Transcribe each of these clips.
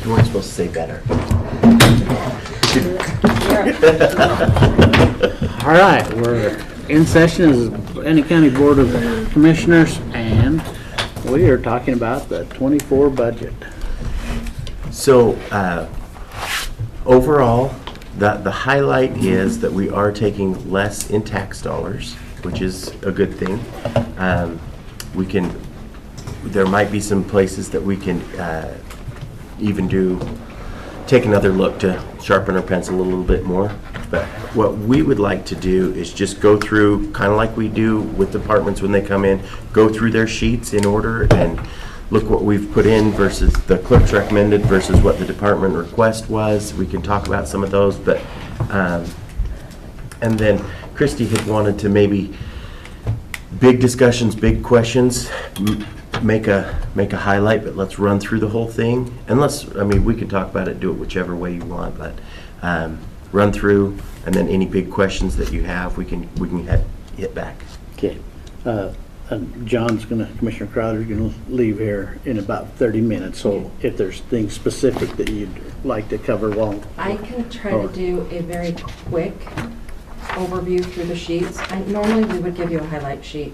You weren't supposed to say better. All right, we're in session as Bannock County Board of Commissioners, and we are talking about the 24 budget. So overall, the highlight is that we are taking less in tax dollars, which is a good thing. There might be some places that we can even take another look to sharpen our pencil a little bit more. But what we would like to do is just go through, kind of like we do with departments when they come in, go through their sheets in order and look what we've put in versus the clerk's recommended versus what the department request was. We can talk about some of those, but and then Christy had wanted to maybe big discussions, big questions, make a highlight, but let's run through the whole thing. We can talk about it, do it whichever way you want, but run through, and then any big questions that you have, we can hit back. Okay. And Commissioner Crowder's gonna leave here in about 30 minutes, so if there's things specific that you'd like to cover while... I can try to do a very quick overview through the sheets. Normally we would give you a highlight sheet,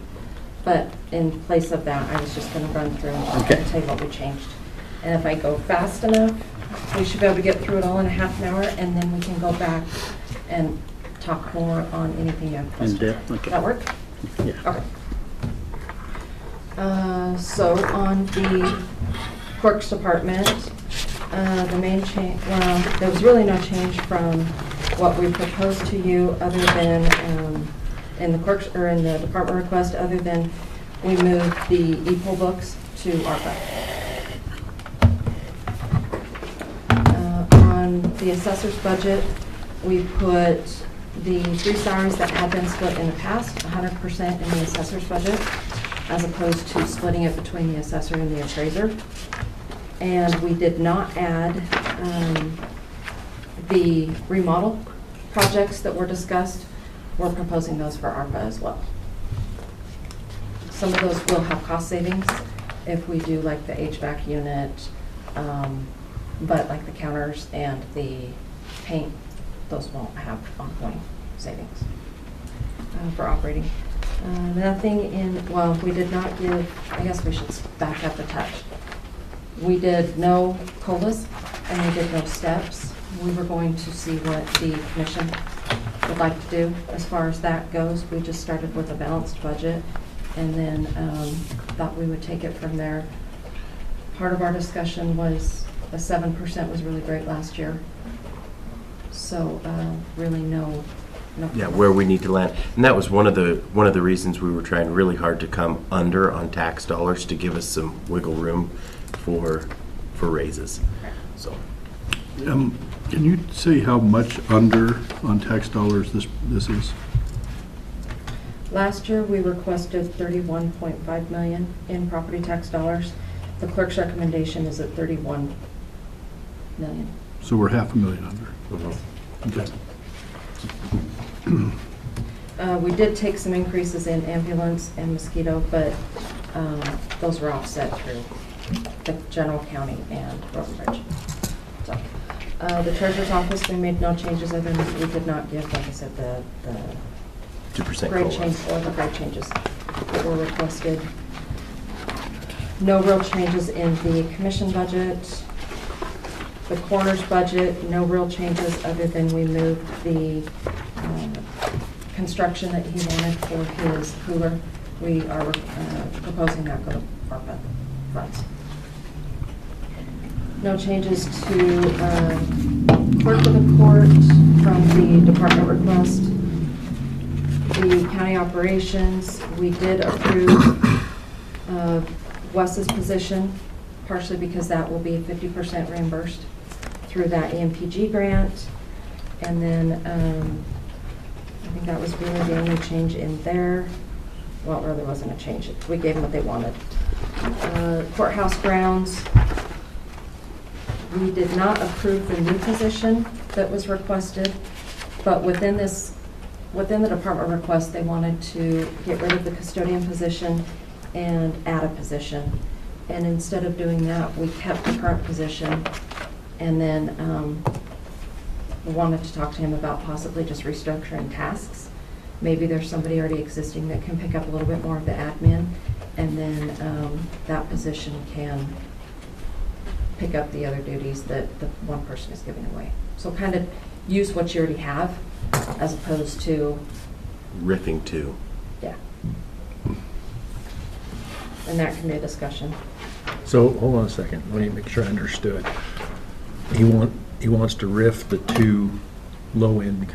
but in place of that, I was just gonna run through and tell you what we changed. And if I go fast enough, we should be able to get through it all in a half an hour, and then we can go back and talk more on anything you have questions. Okay. Does that work? Yeah. Okay. So on the clerk's department, the main change, well, there was really no change from what we proposed to you other than in the department request, other than we moved the e-poll books to ARPA. On the assessor's budget, we put the 3 salaries that had been split in the past, 100% in the assessor's budget, as opposed to splitting it between the assessor and the appraiser. And we did not add the remodel projects that were discussed. We're proposing those for ARPA as well. Some of those will have cost savings if we do like the HVAC unit, but like the counters and the paint, those won't have ongoing savings for operating. Nothing we did not give, I guess we should back up a touch. We did no COLAs and we did no steps. We were going to see what the commission would like to do as far as that goes. We just started with a balanced budget and then thought we would take it from there. Part of our discussion was a 7% was really great last year. So really no. Yeah, where we need to land, and that was one of the reasons we were trying really hard to come under on tax dollars to give us some wiggle room for raises. So, can you say how much under on tax dollars this is? Last year we requested $31.5 million in property tax dollars. The clerk's recommendation is at $31 million. So we're $500,000 under. mm-hmm. Okay. We did take some increases in ambulance and mosquito, but those were offset through the general county and road and bridge. So, the treasurer's office, we made no changes other than we did not give, like I said, the 2% grade COLA. change or the grade changes that were requested. No real changes in the commission budget. The coroner's budget, no real changes other than we moved the construction that he wanted for his cooler. We are proposing that go to ARPA funds. No changes to clerk of the court from the department request. The county operations, we did approve Wes's position, partially because that will be 50% reimbursed through that EMPG grant. And then I think that was really the only change in there. Well, it really wasn't a change. We gave them what they wanted. Courthouse grounds, we did not approve the new position that was requested, but within the department request, they wanted to get rid of the custodian position and add a position. And instead of doing that, we kept the current position And then we wanted to talk to him about possibly just restructuring tasks. Maybe there's somebody already existing that can pick up a little bit more of the admin, and then that position can pick up the other duties that the one person is giving away. So kind of use what you already have as opposed to, Riffing too. yeah. And that can be a discussion. So, hold on a second, let me make sure I understood. He wants to riff the two low-end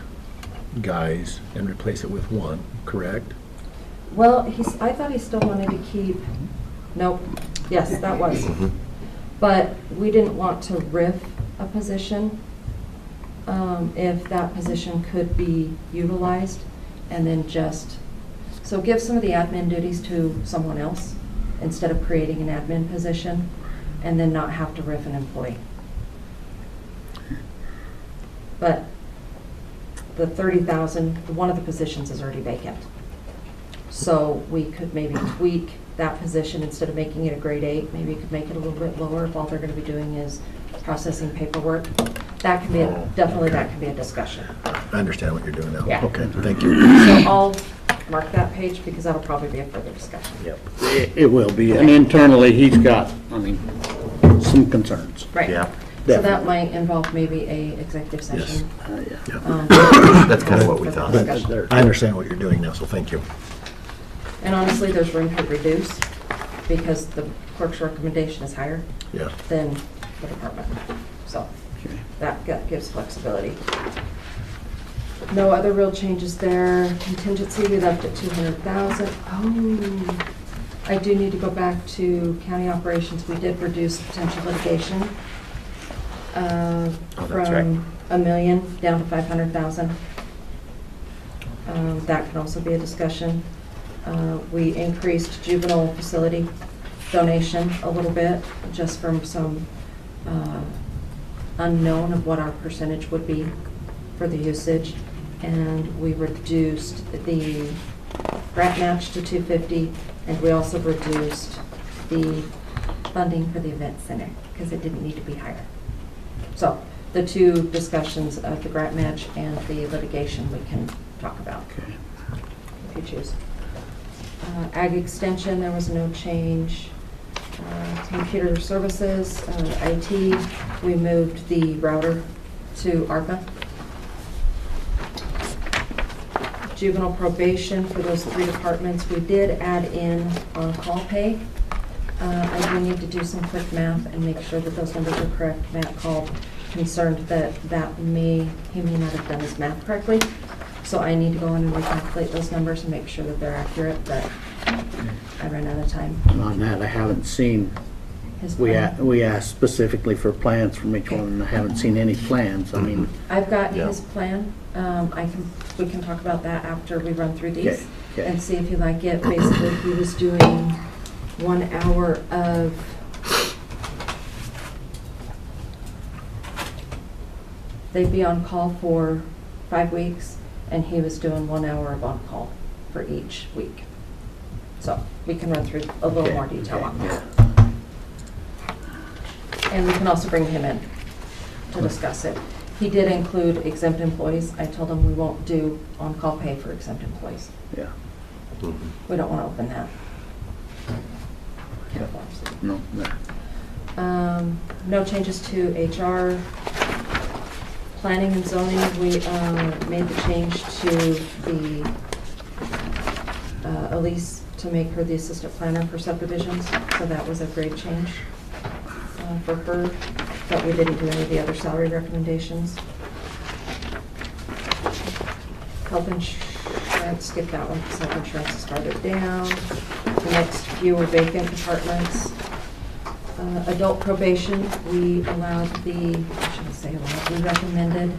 guys and replace it with one, correct? Well, I thought he still wanted to keep, nope, yes, that was. But we didn't want to riff a position if that position could be utilized, and then just, so give some of the admin duties to someone else instead of creating an admin position, and then not have to riff an employee. But the 30,000, one of the positions is already vacant. So we could maybe tweak that position, instead of making it a grade 8, maybe you could make it a little bit lower if all they're going to be doing is processing paperwork. That can be, definitely that can be a discussion. I understand what you're doing now. Yeah. Okay, thank you. So I'll mark that page because that'll probably be a further discussion. Yep. It will be, and internally, he's got, I mean, some concerns. Right. Yeah. So that might involve maybe a executive session. Yeah. That's kind of what we thought. There- I understand what you're doing now, so thank you. And honestly, there's room to reduce because the clerk's recommendation is higher Yeah. than the department. So Okay. that gives flexibility. No other real changes there. Contingency, we left at 200,000. Oh, I do need to go back to county operations. We did reduce potential litigation that's right. from $1 million down to 500,000. That can also be a discussion. We increased juvenile facility donation a little bit, just from some unknown of what our percentage would be for the usage. And we reduced the grant match to 250, and we also reduced the funding for the event center because it didn't need to be higher. So the two discussions of the grant match and the litigation we can talk about Okay. if you choose. Ag extension, there was no change. Computer services, IT, we moved the router to ARPA. Juvenile probation, for those 3 departments, we did add in on-call pay. I do need to do some quick math and make sure that those numbers are correct. Matt called concerned that he may not have done his math correctly. So I need to go in and recalculate those numbers and make sure that they're accurate, but I ran out of time. On that, I haven't seen, His we plan. we asked specifically for plans from each one, and I haven't seen any plans. I mean, I've got Yeah. his plan. We can talk about that after we run through these Okay, okay. and see if you like it. Basically, he was doing 1 hour of they'd be on call for 5 weeks, and he was doing 1 hour of on call for each week. So we can run through a little Okay, more detail okay, on yeah. that. And we can also bring him in to discuss it. He did include exempt employees. I told him we won't do on-call pay for exempt employees. Yeah, We don't want to open that. Can of worms. no. No changes to HR. Planning and zoning, we made the change to the Elise to make her the assistant planner for subdivisions. So that was a great change for her, but we didn't do any of the other salary recommendations. Health insurance, skip that one because health insurance is farther down. The next few were vacant departments. Adult probation, we allowed I shouldn't say allowed, we recommended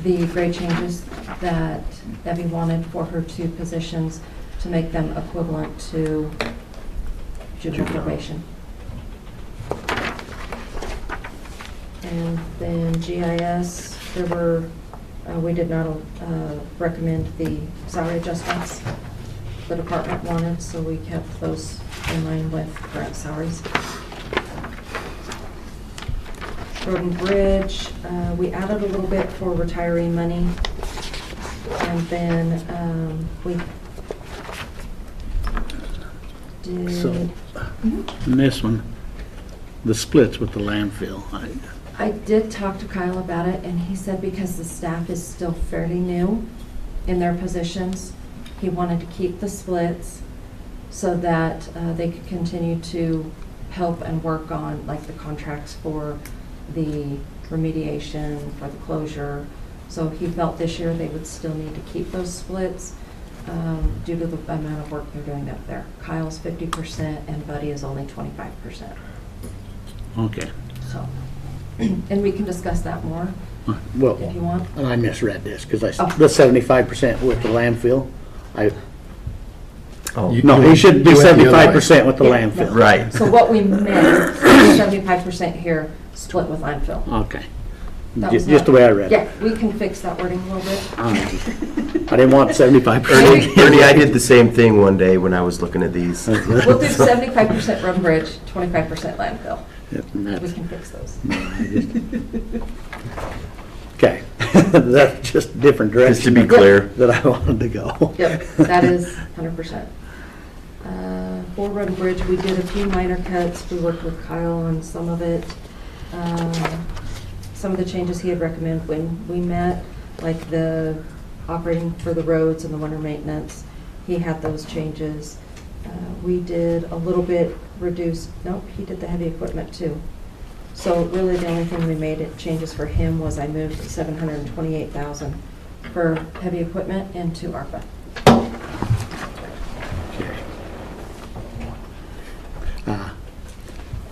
the grade changes that Debbie wanted for her 2 positions to make them equivalent to juvenile probation. And then GIS, we did not recommend the salary adjustments the department wanted, so we kept those in line with current salaries. Road and Bridge, we added a little bit for retiree money. And then we did. So, in this one, the splits with the landfill, I did talk to Kyle about it, and he said because the staff is still fairly new in their positions, he wanted to keep the splits so that they could continue to help and work on like the contracts for the remediation, for the closure. So he felt this year they would still need to keep those splits due to the amount of work they're doing up there. Kyle's 50% and Buddy is only 25%. okay. So, and we can discuss that more Well, if you want. and I misread this, because Oh. the 75% with the landfill, Oh, no, he should do You went the other way. 75% with the Yeah, landfill. no. right. So what we meant, 75% here, split with landfill. Okay. That was Just not- the way I read it. Yeah, we can fix that wording a little bit. I didn't want 75%. Ernie, I did the same thing one day when I was looking at these. We'll do 75% road and bridge, 25% landfill. Yep, and We that's- can fix those. Okay, that's just a different direction. Just to be clear. That I wanted to go. Yep, that is 100%. For road and bridge, we did a few minor cuts. We worked with Kyle on some of it. Some of the changes he had recommended when we met, like the operating for the roads and the winter maintenance, he had those changes. We did a little bit reduced, nope, he did the heavy equipment too. So really the only thing we made it changes for him was I moved 728,000 for heavy equipment into ARPA. Okay.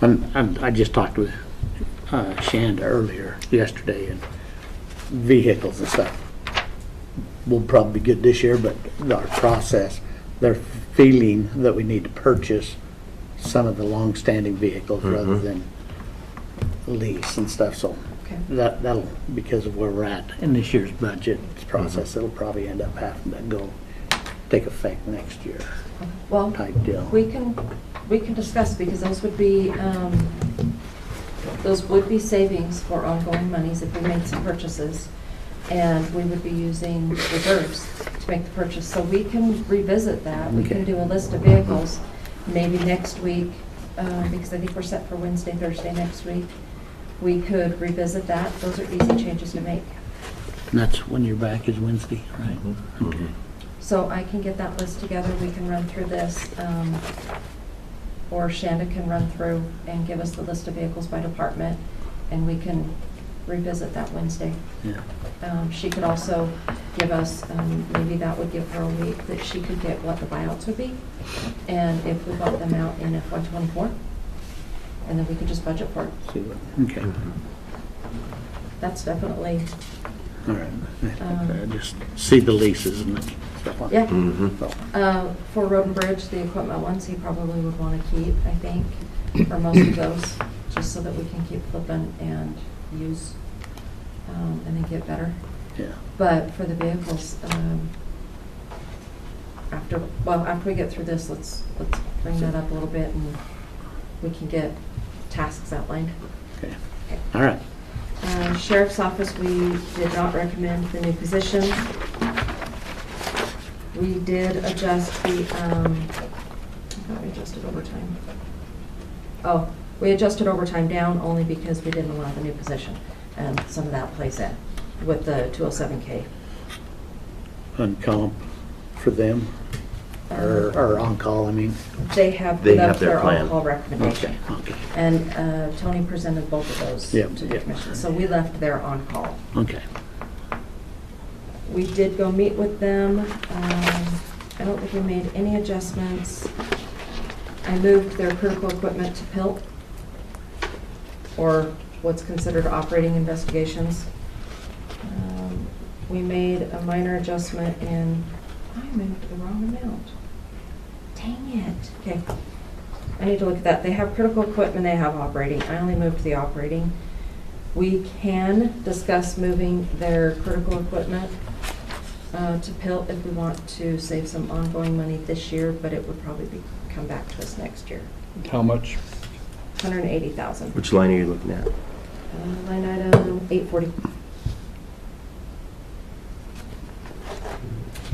And I just talked with Shanda earlier yesterday, and vehicles and stuff will probably be good this year, but our process, they're feeling that we need to purchase some of the long-standing vehicles rather than lease and stuff, so Okay. that'll, because of where we're at in this year's budget process, it'll probably end up having to take effect next year Well, type deal. we can discuss because those would be savings for ongoing monies if we made some purchases. And we would be using reserves to make the purchase. So we can revisit that. We can Okay. do a list of vehicles maybe next week, because I think we're set for Wednesday, Thursday next week. We could revisit that. Those are easy changes to make. And that's when you're back is Wednesday, right? Okay. So I can get that list together. We can run through this. Or Shanda can run through and give us the list of vehicles by department, and we can revisit that Wednesday. Yeah. She could also give us, maybe that would give her a week that she could get what the buyouts would be, and if we bought them out in FY24, and then we could just budget for it. See what, okay, That's definitely, all right. Just see the leases and stuff like that. yeah. So, For road and bridge, the equipment ones, he probably would want to keep, I think, for most of those, just so that we can keep flipping and use, and then get better. yeah. But for the vehicles, after we get through this, let's bring that up a little bit and we can get tasks outlined. Okay, all right. Sheriff's Office, we did not recommend the new position. We did adjust the, I thought we adjusted overtime. Oh, we adjusted overtime down only because we didn't allow the new position. And some of that plays in with the 207K. On comp for them, or on call, I mean. They have They put have up their their plan. on-call recommendation. Okay, And Tony presented both of those Yep, to the yep. commission. So we left their on-call. okay. We did go meet with them. I don't think we made any adjustments. I moved their critical equipment to PILT, or what's considered operating investigations. We made a minor adjustment in, I moved the wrong amount. Dang it. Okay. I need to look at that. They have critical equipment, they have operating. I only moved the operating. We can discuss moving their critical equipment to PILT if we want to save some ongoing money this year, but it would probably come back to us next year. How much? 180,000. Which line are you looking at? Line item 840.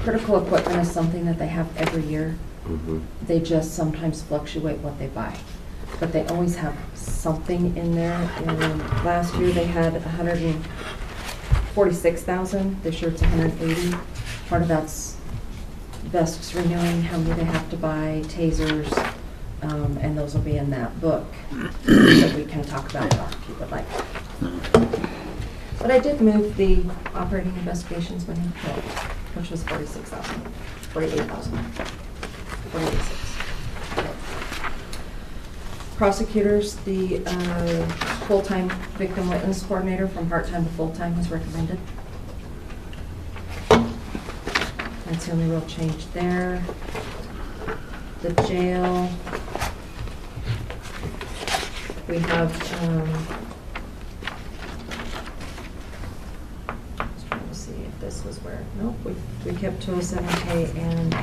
Critical equipment is something that they have every year. Mhm. They just sometimes fluctuate what they buy. But they always have something in there. And last year they had 146,000. This year it's 180. Part of that's vests renewing, how many they have to buy, tasers, and those will be in that book that we can talk about if you would like. But I did move the operating investigations money, which was 46,000, 48,000, 46. Prosecutors, the full-time victim witness coordinator from part-time to full-time was recommended. That's the only real change there. The jail, we have, just trying to see if this was where, nope, we kept 207K and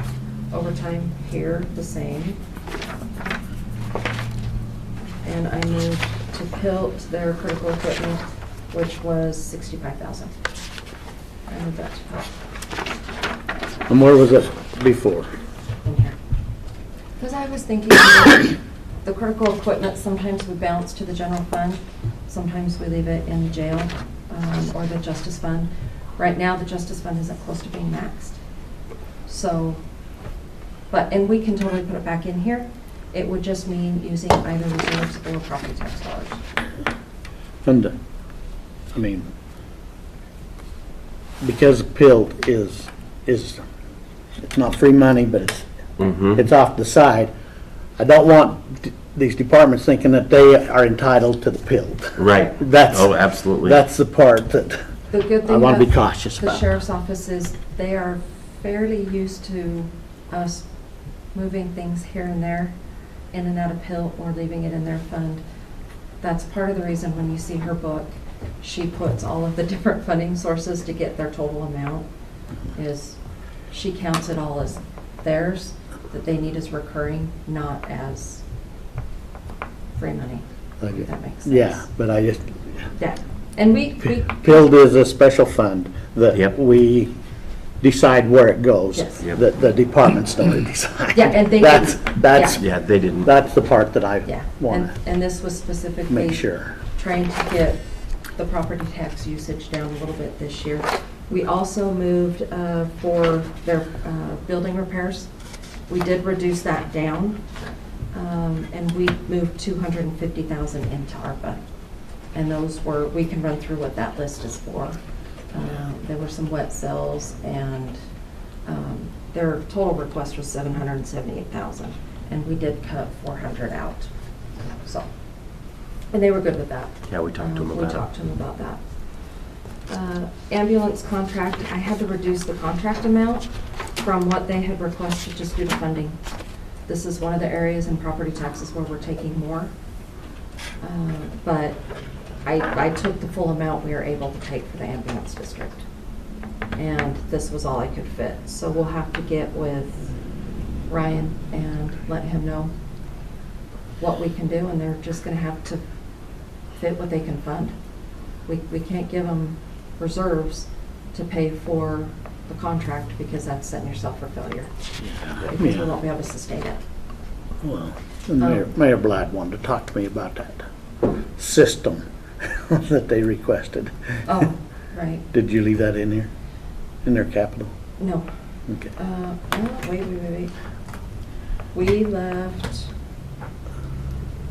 overtime here the same. And I moved to PILT their critical equipment, which was 65,000. I moved that to PILT. And where was it before? In here. Because I was thinking the critical equipment, sometimes we bounce to the general fund, sometimes we leave it in jail or the justice fund. Right now, the justice fund isn't close to being maxed. So, and we can totally put it back in here. It would just mean using either reserves or property tax dollars. And, I mean, because PILT is, it's not free money, but Mhm. it's off the side. I don't want these departments thinking that they are entitled to the PILT. Right. That's, Oh, absolutely. that's the part that The good I thing want to be about cautious the about. sheriff's office is they are fairly used to us moving things here and there, in and out of PILT or leaving it in their fund. That's part of the reason when you see her book, she puts all of the different funding sources to get their total amount, is she counts it all as theirs, that they need as recurring, not as free money, if that makes sense. Yeah, but I just, Yeah, and we PILT is a special fund that Yep. we decide where it goes. Yes. Yep. The departments don't decide. Yeah, and they That's, didn't. that's, Yeah, they didn't. that's the part that I Yeah, want and this was to specifically make sure. trying to get the property tax usage down a little bit this year. We also moved for their building repairs. We did reduce that down, and we moved 250,000 into ARPA. And those were, we can run through what that list is for. There were some wet cells, and their total request was 778,000, and we did cut 400 out. So, and they were good with that. Yeah, we talked to them about We it. talked to them about that. Ambulance contract, I had to reduce the contract amount from what they had requested just due to funding. This is one of the areas in property taxes where we're taking more. But I took the full amount we were able to take for the ambulance district. And this was all I could fit. So we'll have to get with Ryan and let him know what we can do, and they're just gonna have to fit what they can fund. We can't give them reserves to pay for the contract, because that's setting yourself for failure. Because we won't be able to sustain it. Well, and Mayor Blatt wanted to talk to me about that system that they requested. Oh, right, Did you leave that in here, in their capital? no. Okay. Oh, wait. We left,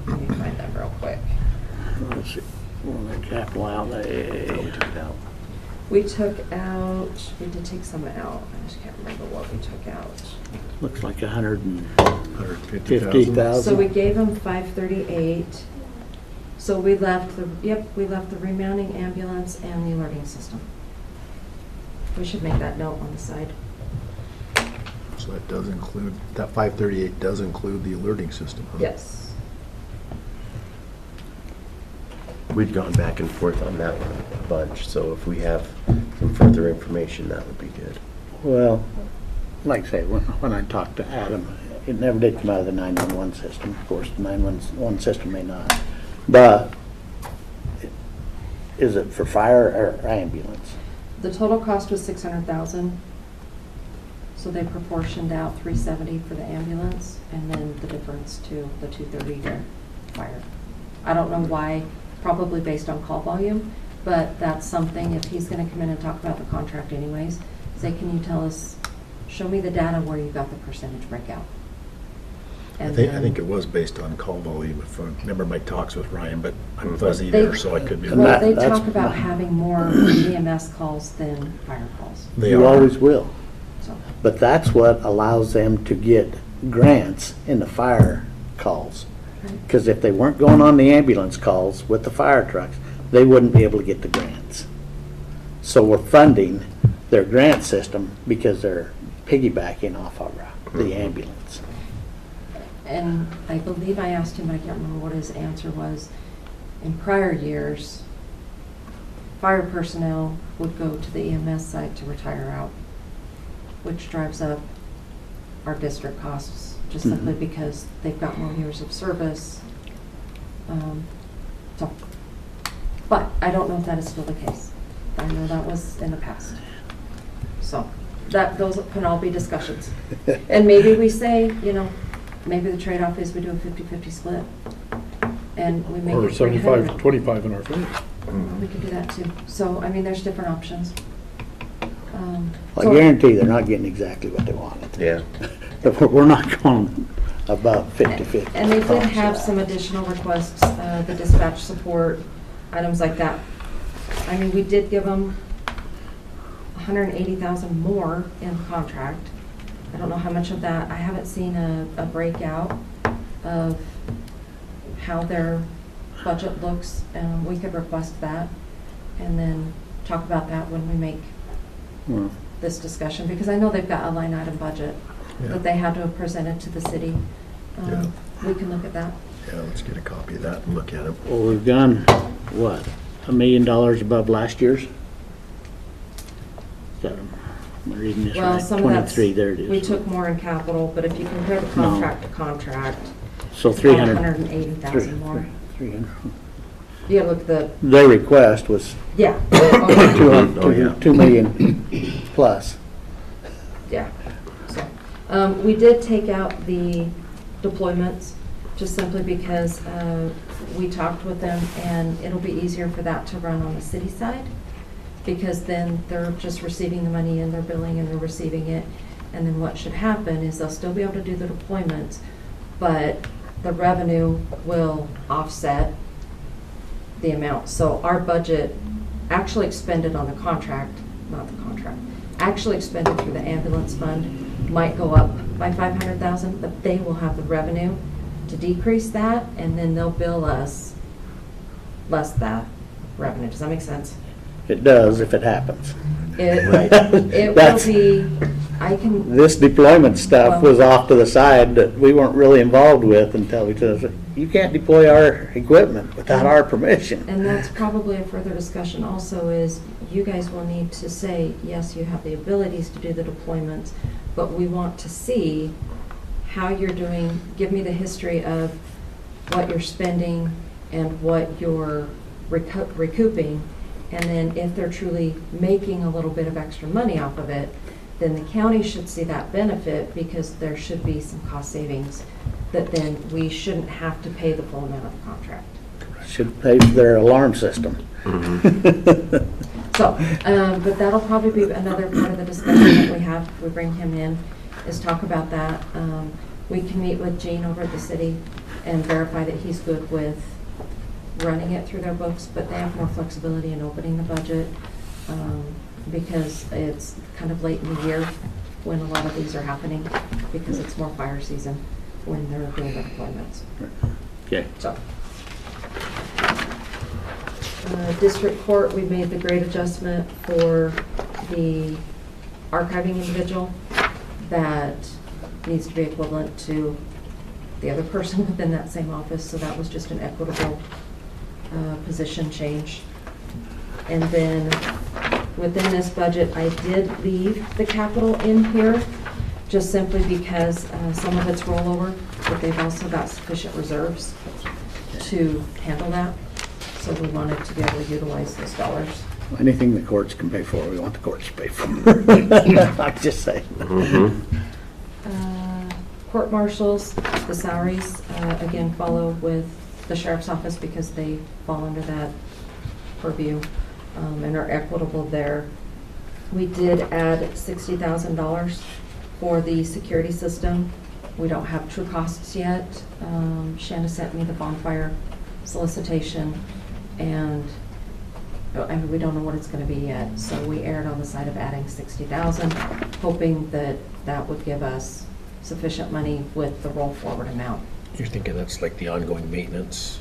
let me find that real quick. Let's see, well, their capital outlay. Oh, we took it out. We took out, we did take some out, I just can't remember what we took out. Looks like 150,000. 150,000. So we gave them 538. So we left we left the remounting ambulance and the alerting system. We should make that note on the side. So that does include, that 538 does include the alerting system, huh? Yes. We'd gone back and forth on that one a bunch, so if we have some further information, that would be good. Well, like I say, when I talked to Adam, it never did come out of the 911 system. Of course, the 911 system may not. But is it for fire or ambulance? The total cost was 600,000. So they proportioned out 370 for the ambulance and then the difference to the 230 to fire. I don't know why, probably based on call volume, but that's something, if he's gonna come in and talk about the contract anyways, say, can you tell us, show me the data where you got the percentage breakout? I And think then- it was based on call volume, if I remember my talks with Ryan, but I'm fuzzy They- there, so I could be And wrong. Well, they that's talk about my- having more EMS calls than fire calls, They You are. always will. so. But that's what allows them to get grants in the fire calls. Because if they weren't going on the ambulance calls with the fire trucks, they wouldn't be able to get the grants. So we're funding their grant system because they're piggybacking off of the ambulance. And I believe I asked him, but I can't remember what his answer was. In prior years, fire personnel would go to the EMS site to retire out, which drives up our district costs, just simply because they've got more years of service. So, but I don't know if that is still the case. I know that was in the past. So, those can all be discussions. And maybe we say, maybe the trade-off is we do a 50-50 split. And we make Or it 300. 75-25 in our favor. We could do that too. So, I mean, there's different options. I So- guarantee they're not getting exactly what they wanted. Yeah. But we're not going about 50-50. And they did have some additional requests, the dispatch support, items like that. I mean, we did give them 180,000 more in contract. I don't know how much of that, I haven't seen a breakout of how their budget looks. We could request that and then talk about that when we make Hmm. this discussion, because I know they've got a line item budget Yeah. that they had to have presented to the city. We can look at that. Yeah, let's get a copy of that and look at it. Well, we've gone, what, $1 million above last year's? Is that, am I reading this Well, right? some of that's, 23, there it is. we took more in capital, but if you compare the contract to contract, So it's about 300. 180,000 more. 300. You gotta look at the, Their request was yeah. Okay. 2 million plus. Yeah. So, we did take out the deployments, just simply because we talked with them, and it'll be easier for that to run on the city side, because then they're just receiving the money and they're billing and they're receiving it. And then what should happen is they'll still be able to do the deployments, but the revenue will offset the amount. So our budget actually expended on the contract, not the contract, actually expended through the ambulance fund might go up by 500,000, but they will have the revenue to decrease that, and then they'll bill us less that revenue. Does that make sense? It does if it happens. It will That's- be, I can, This deployment stuff Well- was off to the side that we weren't really involved with until we said, you can't deploy our equipment without our permission. and that's probably a further discussion also, is you guys will need to say, yes, you have the abilities to do the deployments, but we want to see how you're doing, give me the history of what you're spending and what you're recouping, and then if they're truly making a little bit of extra money off of it, then the county should see that benefit, because there should be some cost savings that then we shouldn't have to pay the full amount of the contract. Should pay for their alarm system. So, but that'll probably be another part of the discussion that we have, if we bring him in, is talk about that. We can meet with Gene over at the city and verify that he's good with running it through their books, but they have more flexibility in opening the budget, because it's kind of late in the year when a lot of these are happening, because it's more fire season when they're doing their deployments. Okay. So. District Court, we made the grade adjustment for the archiving individual that needs to be equivalent to the other person within that same office, so that was just an equitable position change. And then within this budget, I did leave the capital in here, just simply because some of it's rollover, but they've also got sufficient reserves to handle that. So we wanted to be able to utilize those dollars. Anything the courts can pay for, we want the courts to pay for. I'm just saying. Court marshals, the salaries, again, follow with the sheriff's office because they fall under that purview and are equitable there. We did add $60,000 for the security system. We don't have true costs yet. Shanda sent me the bonfire solicitation, and we don't know what it's going to be yet. So we erred on the side of adding $60,000, hoping that that would give us sufficient money with the roll forward amount. You're thinking that's like the ongoing maintenance?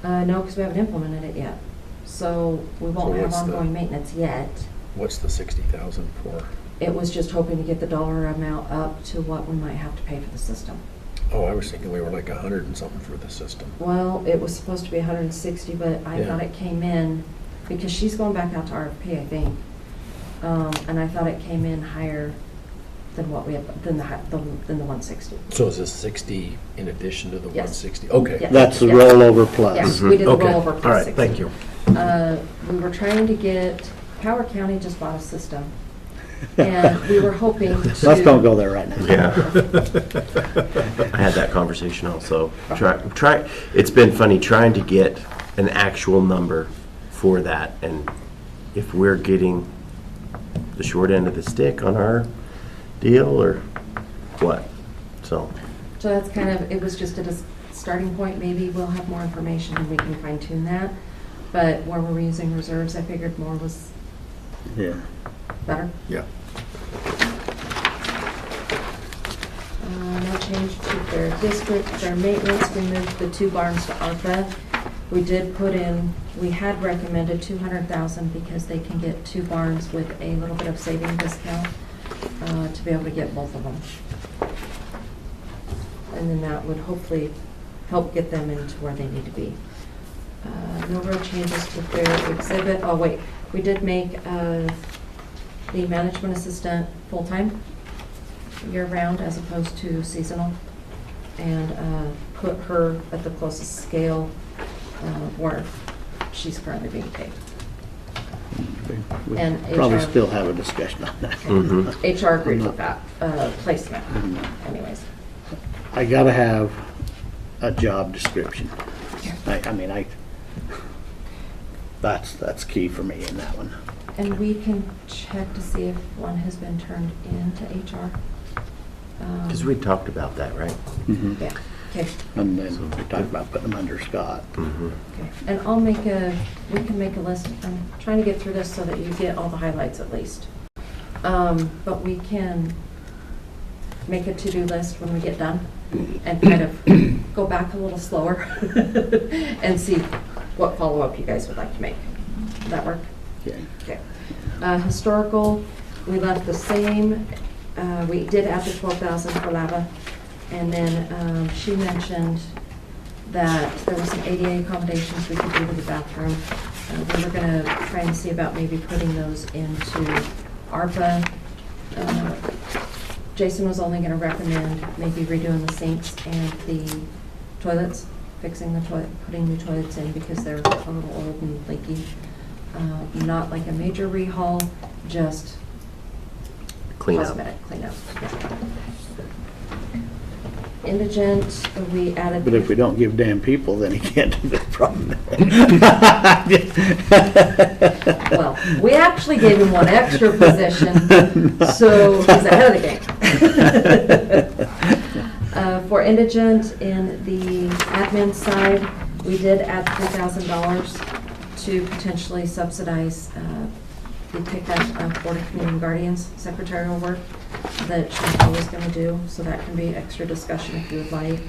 No, because we haven't implemented it yet. So we won't So have what's the- ongoing maintenance yet. What's the 60,000 for? It was just hoping to get the dollar amount up to what we might have to pay for the system. Oh, I was thinking we were like 100 and something for the system. Well, it was supposed to be 160, but I Yeah. thought it came in, because she's going back out to RFP, I think. And I thought it came in higher than what we have, than the 160. So is this 60 in addition to the Yes. 160? Okay. Yeah. That's the Yeah. rollover Yeah, plus. we did the Okay. rollover plus All right, 60. thank you. We were trying to get, Power County just bought a system. And we were hoping to. Let's don't go there right now. Yeah. I had that conversation also. It's been funny trying to get an actual number for that, and if we're getting the short end of the stick on our deal or what, so. So that's kind of, it was just at a starting point. Maybe we'll have more information and we can fine tune that. But where we're using reserves, I figured more was Yeah. better. Yeah. No change to their district, their maintenance. We moved the 2 barns to ARPA. We did put in, we had recommended 200,000 because they can get 2 barns with a little bit of saving discount to be able to get both of them. And then that would hopefully help get them into where they need to be. No real changes to their exhibit. Oh, wait, we did make the management assistant full-time, year-round as opposed to seasonal, and put her at the closest scale where she's currently being paid. We And probably HR still have a discussion on that. HR agreed with that placement anyways. I gotta have a job description. I mean, that's key for me in that one. And we can check to see if one has been turned into HR. Because we talked about that, right? Yeah, okay. And then we talked about putting them under Scott. Okay, and we can make a list. I'm trying to get through this so that you get all the highlights at least. But we can make a to-do list when we get done and kind of go back a little slower and see what follow-up you guys would like to make. Does that work? Okay. Okay. Historical, we left the same. We did add the 12,000 for lava. And then she mentioned that there were some ADA accommodations we could do to the bathroom. We were going to try and see about maybe putting those into ARPA. Jason was only going to recommend maybe redoing the sinks and the toilets, fixing the toilet, putting new toilets in because they're a little old and leaky. Not like a major rehaul, just Clean up. cosmetic cleanup. Yeah. Indigent, we added. But if we don't give damn people, then he can't do the problem. Well, we actually gave him one extra position, so he's ahead of the game. For indigent, in the admin side, we did add $3,000 to potentially subsidize the pickup of Board of Community Guardians secretarial work that Chantal was going to do, so that can be extra discussion if you would like.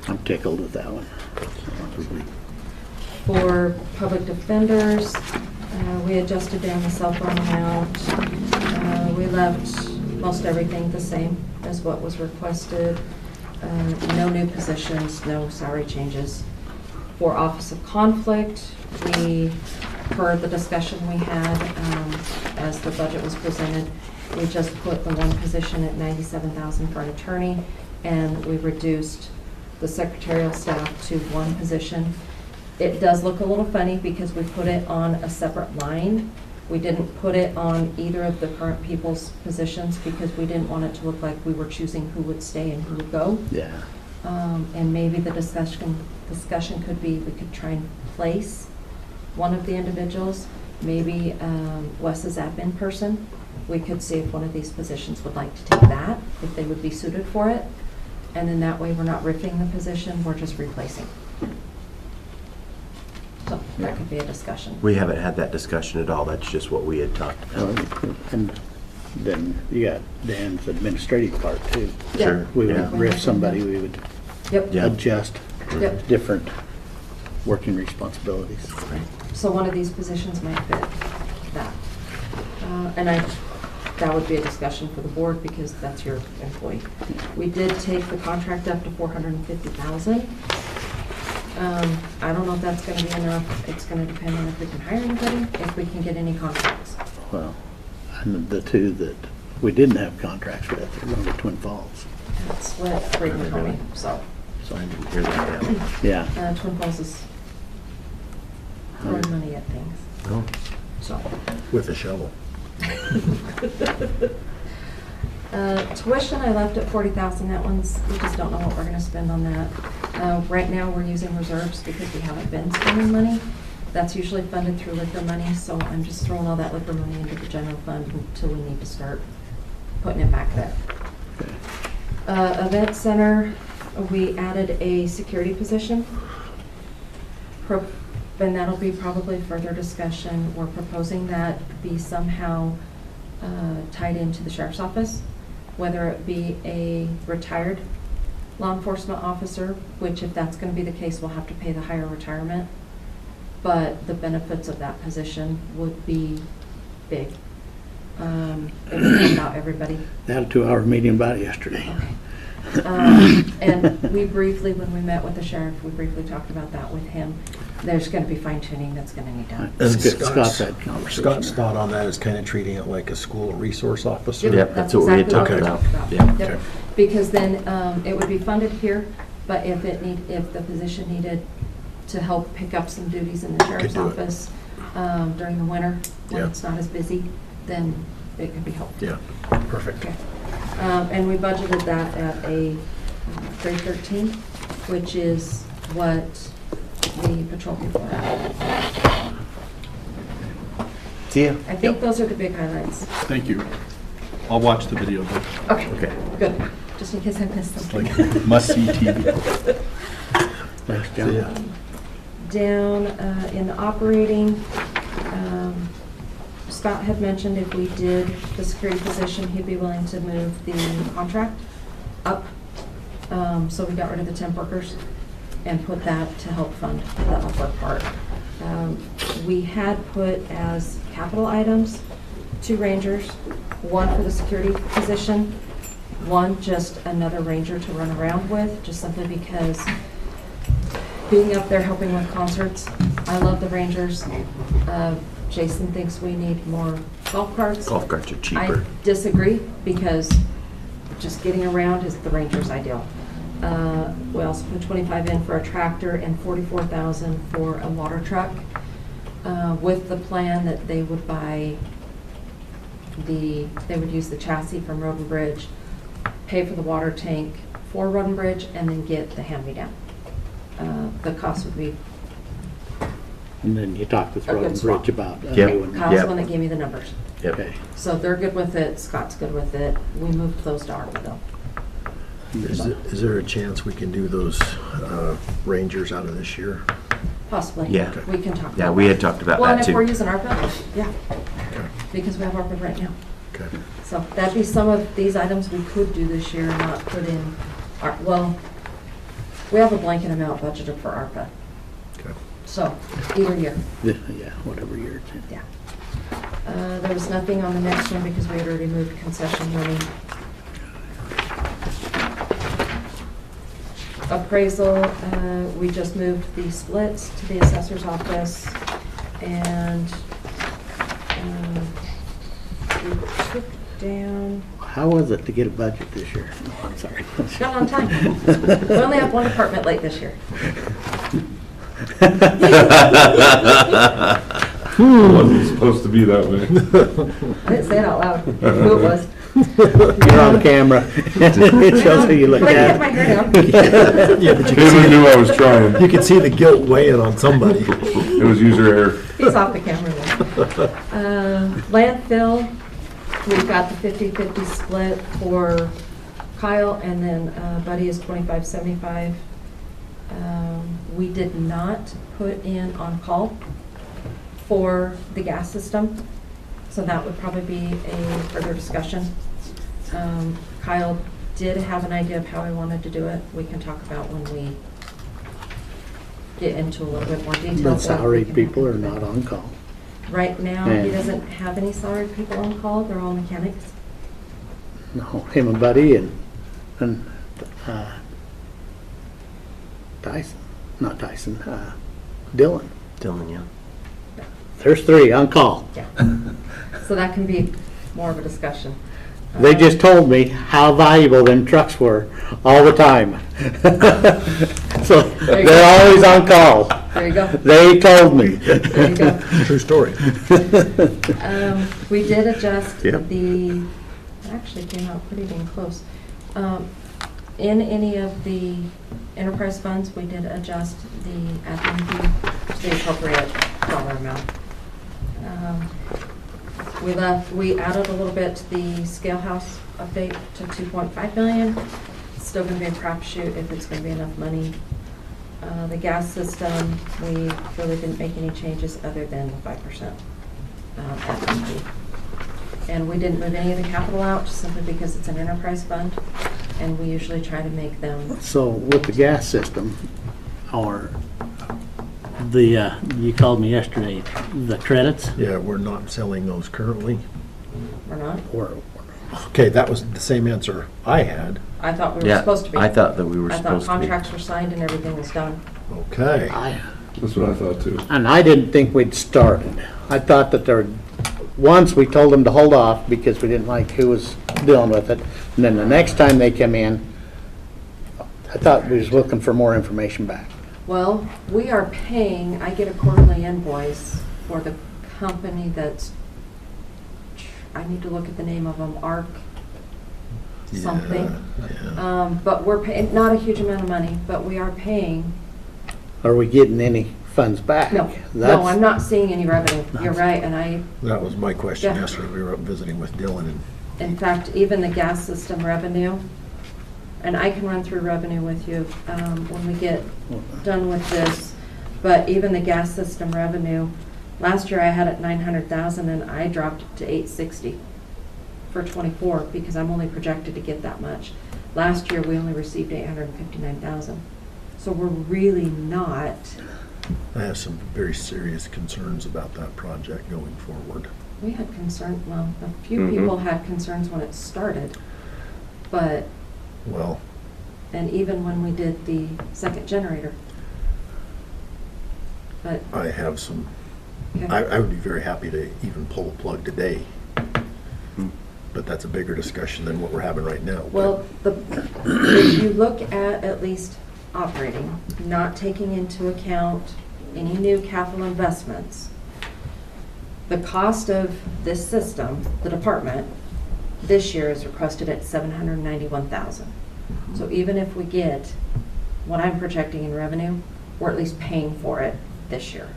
I'm tickled with that one. For public defenders, we adjusted down the cell phone amount. We left most everything the same as what was requested. No new positions, no salary changes. For Office of Conflict, we heard the discussion we had as the budget was presented. We just put the one position at $97,000 for an attorney, and we reduced the secretarial staff to one position. It does look a little funny because we put it on a separate line. We didn't put it on either of the current people's positions because we didn't want it to look like we were choosing who would stay and who would go. Yeah. And maybe the discussion could be, we could try and place one of the individuals, maybe Wes's admin person. We could see if one of these positions would like to take that, if they would be suited for it. And then that way we're not ripping the position, we're just replacing. So that could be a discussion. We haven't had that discussion at all. That's just what we had talked about. And then you got Dan's administrative part too. Yeah. Sure. We Yeah. would riff somebody, we would Yep. Yeah. adjust Yep. different working responsibilities. So one of these positions might fit that. And that would be a discussion for the board because that's your employee. We did take the contract up to $450,000. I don't know if that's gonna be enough. It's gonna depend on if we can hire anybody, if we can get any contracts. Well, and the two that we didn't have contracts with, they're going to Twin Falls. That's what Braden told me, so. So I didn't hear that yet. Yeah. Twin Falls is throwing money at things, Oh. so. With a shovel. Tuition, I left at 40,000. That one's, we just don't know what we're gonna spend on that. Right now, we're using reserves because we haven't been spending money. That's usually funded through liquor money, so I'm just throwing all that liquor money into the general fund until we need to start putting it back there. Event center, we added a security position. And that'll be probably further discussion. We're proposing that be somehow tied into the sheriff's office, whether it be a retired law enforcement officer, which if that's going to be the case, we'll have to pay the higher retirement. But the benefits of that position would be big. It would be about everybody. They had a 2-hour meeting about it yesterday. And we briefly, when we met with the sheriff, we briefly talked about that with him. There's going to be fine tuning that's going to need done. And Scott's had conversation. Scott's thought on that is kind of treating it like a school resource officer. Yep, that's what we had exactly talked what we about. talked Yeah. Yep. Because then it would be funded here, but if the position needed to help pick up some duties in the sheriff's do it. office during the winter, when Yeah. it's not as busy, then it could be helpful. Yeah, perfect. Okay. And we budgeted that at a grade 13, which is what the patrol people have. See ya. I think those are the big highlights. Thank you. I'll watch the video, though. Okay, Okay. good. Just in case I missed something. Like, must-see TV. Thanks, John. Yeah. Down in the operating, Scott had mentioned if we did the security position, he'd be willing to move the contract up. So we got rid of the temp workers and put that to help fund the upper part. We had put as capital items 2 rangers, one for the security position, one just another ranger to run around with, just simply because being up there helping with concerts, I love the rangers. Jason thinks we need more golf carts. Golf carts are I cheaper. disagree because just getting around is the ranger's ideal. We also put 25 in for a tractor and 44,000 for a water truck, with the plan that they would use the chassis from Road and Bridge, pay for the water tank for Road and Bridge, and then get the hand-me-down. The cost would be, And then you talked with A Road good and swap. Bridge about a Yep. new one. Kyle's Yep. the one that gave me the numbers. Yep. Okay. So they're good with it, Scott's good with it. We moved those to ARPA though. Is there a chance we can do those Rangers out of this year? Possibly. Yeah. We can talk about Yeah, we that. had talked about Well, and that if we're too. using ARPA, yeah, Okay. because we have ARPA right now. Okay. So that'd be some of these items we could do this year and not put in, well, we have a blanket amount budgeted for ARPA. Okay. So either year, Yeah, whatever year it's in. yeah. There was nothing on the next one because we had already moved concession money. Appraisal, we just moved the splits to the assessor's office, and we took down How was it to get a budget this year? No, I'm sorry. Got on time. We only have one department late this year. Wasn't supposed to be that way. I didn't say it out loud. Who it was. You're on camera. It shows who you look But I can get my at. hair down. Yeah, but Taylor knew I was trying. you could see the guilt weighing on somebody. It was user error. He's off the camera now. Landfill, we've got the 50-50 split for Kyle, and then Buddy is 25-75. We did not put in on-call for the gas system, so that would probably be a further discussion. Kyle did have an idea of how he wanted to do it. We can talk about when we get into a little bit more detail. But salaried people are not on call. Right now, he And- doesn't have any salaried people on call. They're all mechanics. No, him and Buddy and Tyson, not Tyson, Dylan. Dylan, yeah. There's 3 on call. Yeah. So that can be more of a discussion. They just told me how valuable them trucks were all the time. So There you they're always on call. There you go. They told me. There you go. True story. We did adjust Yep. it actually came out pretty dang close. In any of the enterprise funds, we did adjust the admin fee to the appropriate dollar amount. We added a little bit to the scale house update to 2.5 million. It's still gonna be a crapshoot if it's gonna be enough money. The gas system, we really didn't make any changes other than the 5% admin fee. And we didn't move any of the capital out simply because it's an enterprise fund, and we usually try to make them, So with the gas system, or you called me yesterday, the credits, Yeah, we're not selling those currently. or not. or Okay, that was the same answer I had. I thought we were Yeah, supposed to be. I thought that we were I thought supposed to be. contracts were signed and everything was done. Okay. That's what I thought too. And I didn't think we'd started. I thought that once we told them to hold off because we didn't like who was dealing with it. And then the next time they come in, I thought we was looking for more information back. Well, we are paying, I get a quarterly invoice for the company that's, I need to look at the name of them, ARC something. Yeah. But we're paying, not a huge amount of money, but we are paying. Are we getting any funds back? No, That's- I'm not seeing any revenue. You're right, and That was my question Yeah. yesterday. We were up visiting with Dylan and in fact, even the gas system revenue, and I can run through revenue with you when we get done with this, but even the gas system revenue, last year I had it 900,000 and I dropped it to 860 for '24 because I'm only projected to get that much. Last year, we only received 859,000. So we're really not, I have some very serious concerns about that project going forward. we had concern, well, a few Mhm. people had concerns when it started, but, Well, and even when we did the second generator. But, I have some, okay. I would be very happy to even pull the plug today. But that's a bigger discussion than what we're having right now. Well, if you look at least operating, not taking into account any new capital investments, the cost of this system, the department, this year is requested at $791,000. So even if we get what I'm projecting in revenue, we're at least paying for it this year.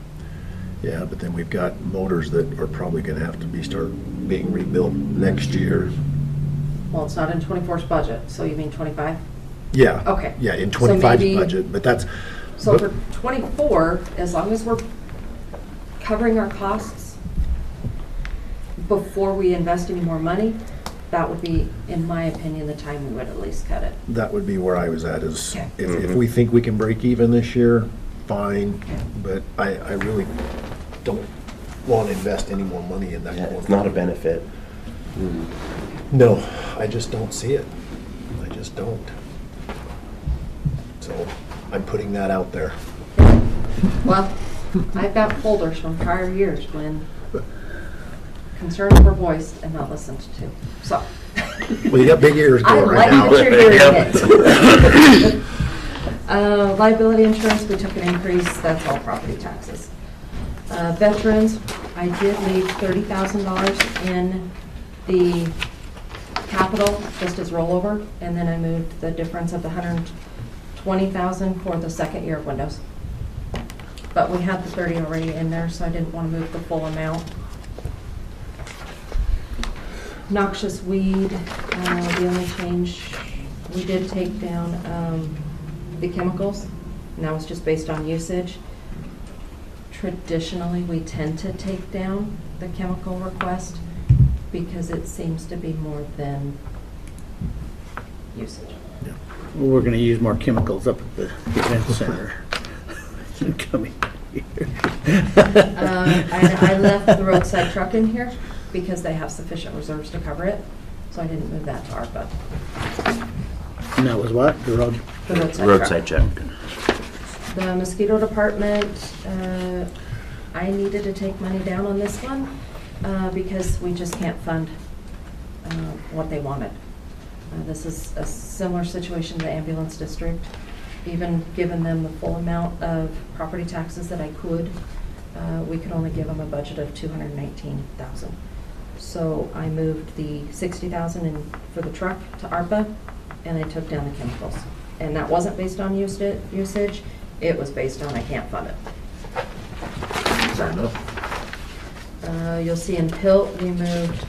Yeah, but then we've got motors that are probably gonna have to start being rebuilt next year. Well, it's not in '24's budget, so you mean '25? Yeah. Okay. Yeah, in So 25's maybe- budget, but that's, So But- for '24, as long as we're covering our costs before we invest any more money, that would be, in my opinion, the time we would at least cut it. that would be where I was at is, Okay. if we think we can break even this year, fine. But I really don't wanna invest any more money in that. Yeah, it's not a benefit. No, I just don't see it. I just don't. So I'm putting that out there. Well, I've got folders from prior years when concerns were voiced and not listened to. So, Well, you got big ears I going like right now. that you're hearing it. Liability insurance, we took an increase, that's all property taxes. Veterans, I did leave $30,000 in the capital just as rollover, and then I moved the difference of the $120,000 for the second year of windows. But we had the 30 already in there, so I didn't want to move the full amount. Noxious weed, the only change, we did take down the chemicals, and that was just based on usage. Traditionally, we tend to take down the chemical request because it seems to be more than usage. We're gonna use more chemicals up at the event center. Coming here. I left the roadside truck in here because they have sufficient reserves to cover it, so I didn't move that to ARPA. And that was what? The road? The roadside Roadside truck. check. The mosquito department, I needed to take money down on this one because we just can't fund what they wanted. This is a similar situation to the ambulance district. Even given them the full amount of property taxes that I could, we could only give them a budget of $219,000. So I moved the $60,000 in for the truck to ARPA, and I took down the chemicals. And that wasn't based on usage, it was based on I can't fund it. Fair enough. You'll see in PILT, we moved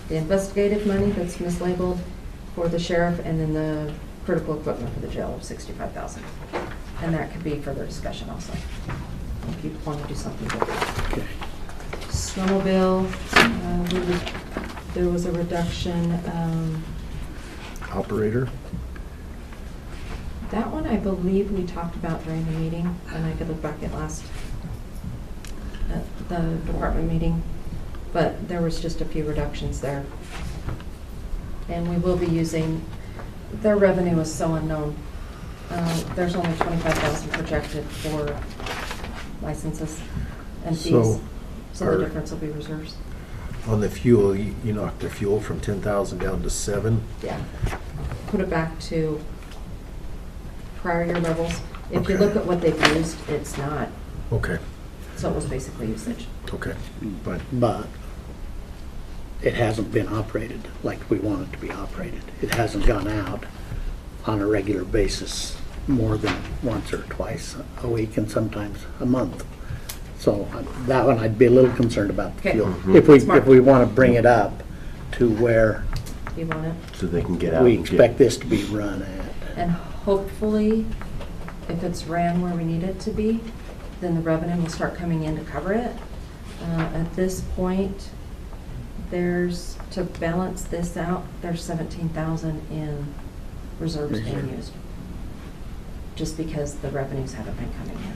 the investigative money that's mislabeled for the sheriff, and then the critical equipment for the jail of $65,000. And that could be further discussion also, if you want to do something different. Okay. Snowmobile, there was a reduction. Operator? That one, I believe we talked about during the meeting, and I could look back at the department meeting, but there was just a few reductions there. And we will be using, their revenue is so unknown. There's only $25,000 projected for licenses and fees, so the difference will be reserves. On the fuel, you knocked the fuel from 10,000 down to 7. Yeah, put it back to prior year levels. If you Okay. look at what they've used, it's not, Okay, so it was basically usage. okay, fine. But it hasn't been operated like we want it to be operated. It hasn't gone out on a regular basis more than once or twice a week, and sometimes a month. So that one, I'd be a little concerned about the Okay. fuel. Smart. If we want to bring it up to where You want it? So they can get out. we and get- expect this to be run at. And hopefully, if it's ran where we need it to be, then the revenue will start coming in to cover it. At this point, to balance this out, there's 17,000 in reserves being used. Just because the revenues haven't been coming in.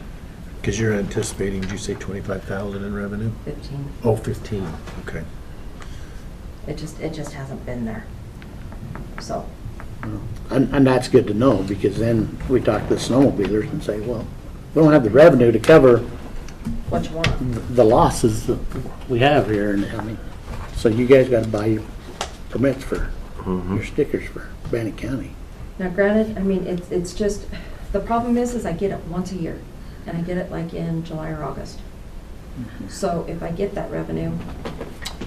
Because you're anticipating, did you say 25,000 in revenue? 15. Oh, 15, okay. It just hasn't been there. So, And that's good to know, because then we talk to the snowmobilers and say, well, we don't have the revenue to cover what you want? the losses that we have here, and I mean, so you guys gotta buy your permits for your stickers for Bannock County. Now granted, I mean, it's just, the problem is I get it once a year, and I get it like in July or August. So if I get that revenue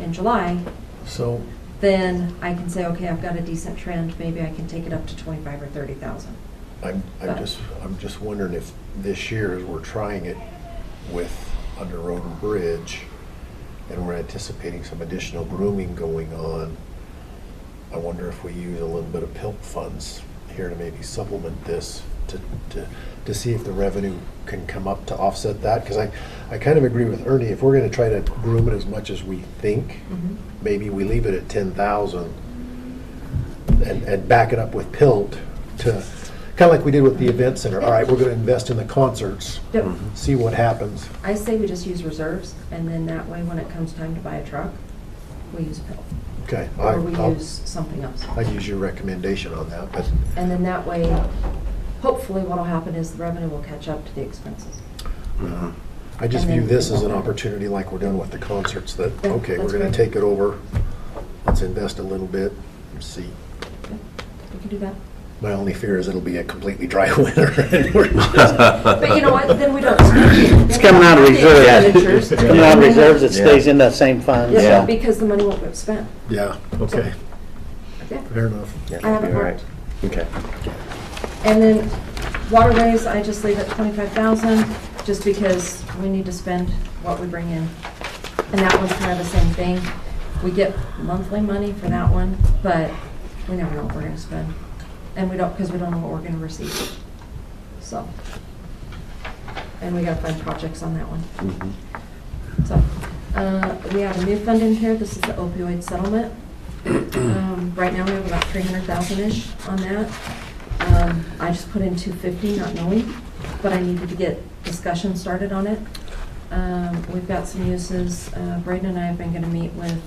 in July, So, then I can say, okay, I've got a decent trend, maybe I can take it up to 25 or 30,000. I'm just wondering if this year, as we're trying it with Under Road and Bridge, and we're anticipating some additional grooming going on, I wonder if we use a little bit of PILT funds here to maybe supplement this, to see if the revenue can come up to offset that, because I kind of agree with Ernie, if we're gonna try to groom it as much as we think, maybe we leave it at 10,000 and back it up with PILT to, kind of like we did with the event center. All right, we're gonna invest in the concerts, Yep. see what happens. I say we just use reserves, and then that way, when it comes time to buy a truck, we use PIL, Okay, or we use something else. I'd use your recommendation on that, but And then that way, hopefully what'll happen is the revenue will catch up to the expenses. I just And view then- this as an opportunity like we're doing with the concerts, that, Yeah, okay, we're that's gonna right. take it over let's invest a little bit and see. We can do that. My only fear is it'll be a completely dry winter. But you know what, then we don't spend it. It's coming out of reserves. Expenditures. It's coming out of reserves, it stays in that same fund. Yeah, Yeah. because the money won't get spent. Yeah, okay, Yeah, fair enough. Yeah, I have it all right. marked. Okay. And then waterways, I just leave at 25,000, just because we need to spend what we bring in. And that one's kind of the same thing. We get monthly money for that one, but we never know what we're gonna spend. And we don't, because we don't know what we're gonna receive. So. And we gotta find projects on that one. Mhm. So, we have a new fund in here. This is the opioid settlement. Right now, we have about 300,000-ish on that. I just put in 250, not knowing, but I needed to get discussion started on it. We've got some uses. Braden and I have been gonna meet with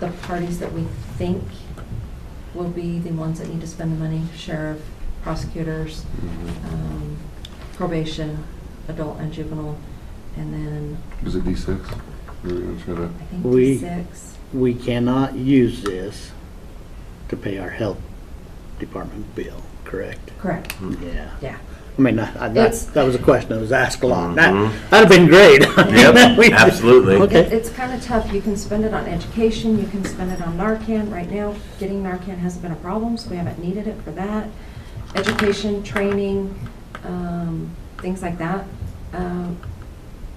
the parties that we think will be the ones that need to spend the money: sheriff, prosecutors, probation, adult and juvenile, and then Was it D6? We were gonna try to, I think We- D6. We cannot use this to pay our health department bill, correct? Correct, Yeah. yeah. I mean, It's- that was a question that was asked a lot. Mhm. That'd have been great. Yep, We- absolutely. Okay. It's kind of tough. You can spend it on education, you can spend it on Narcan. Right now, getting Narcan hasn't been a problem, so we haven't needed it for that. Education, training, things like that.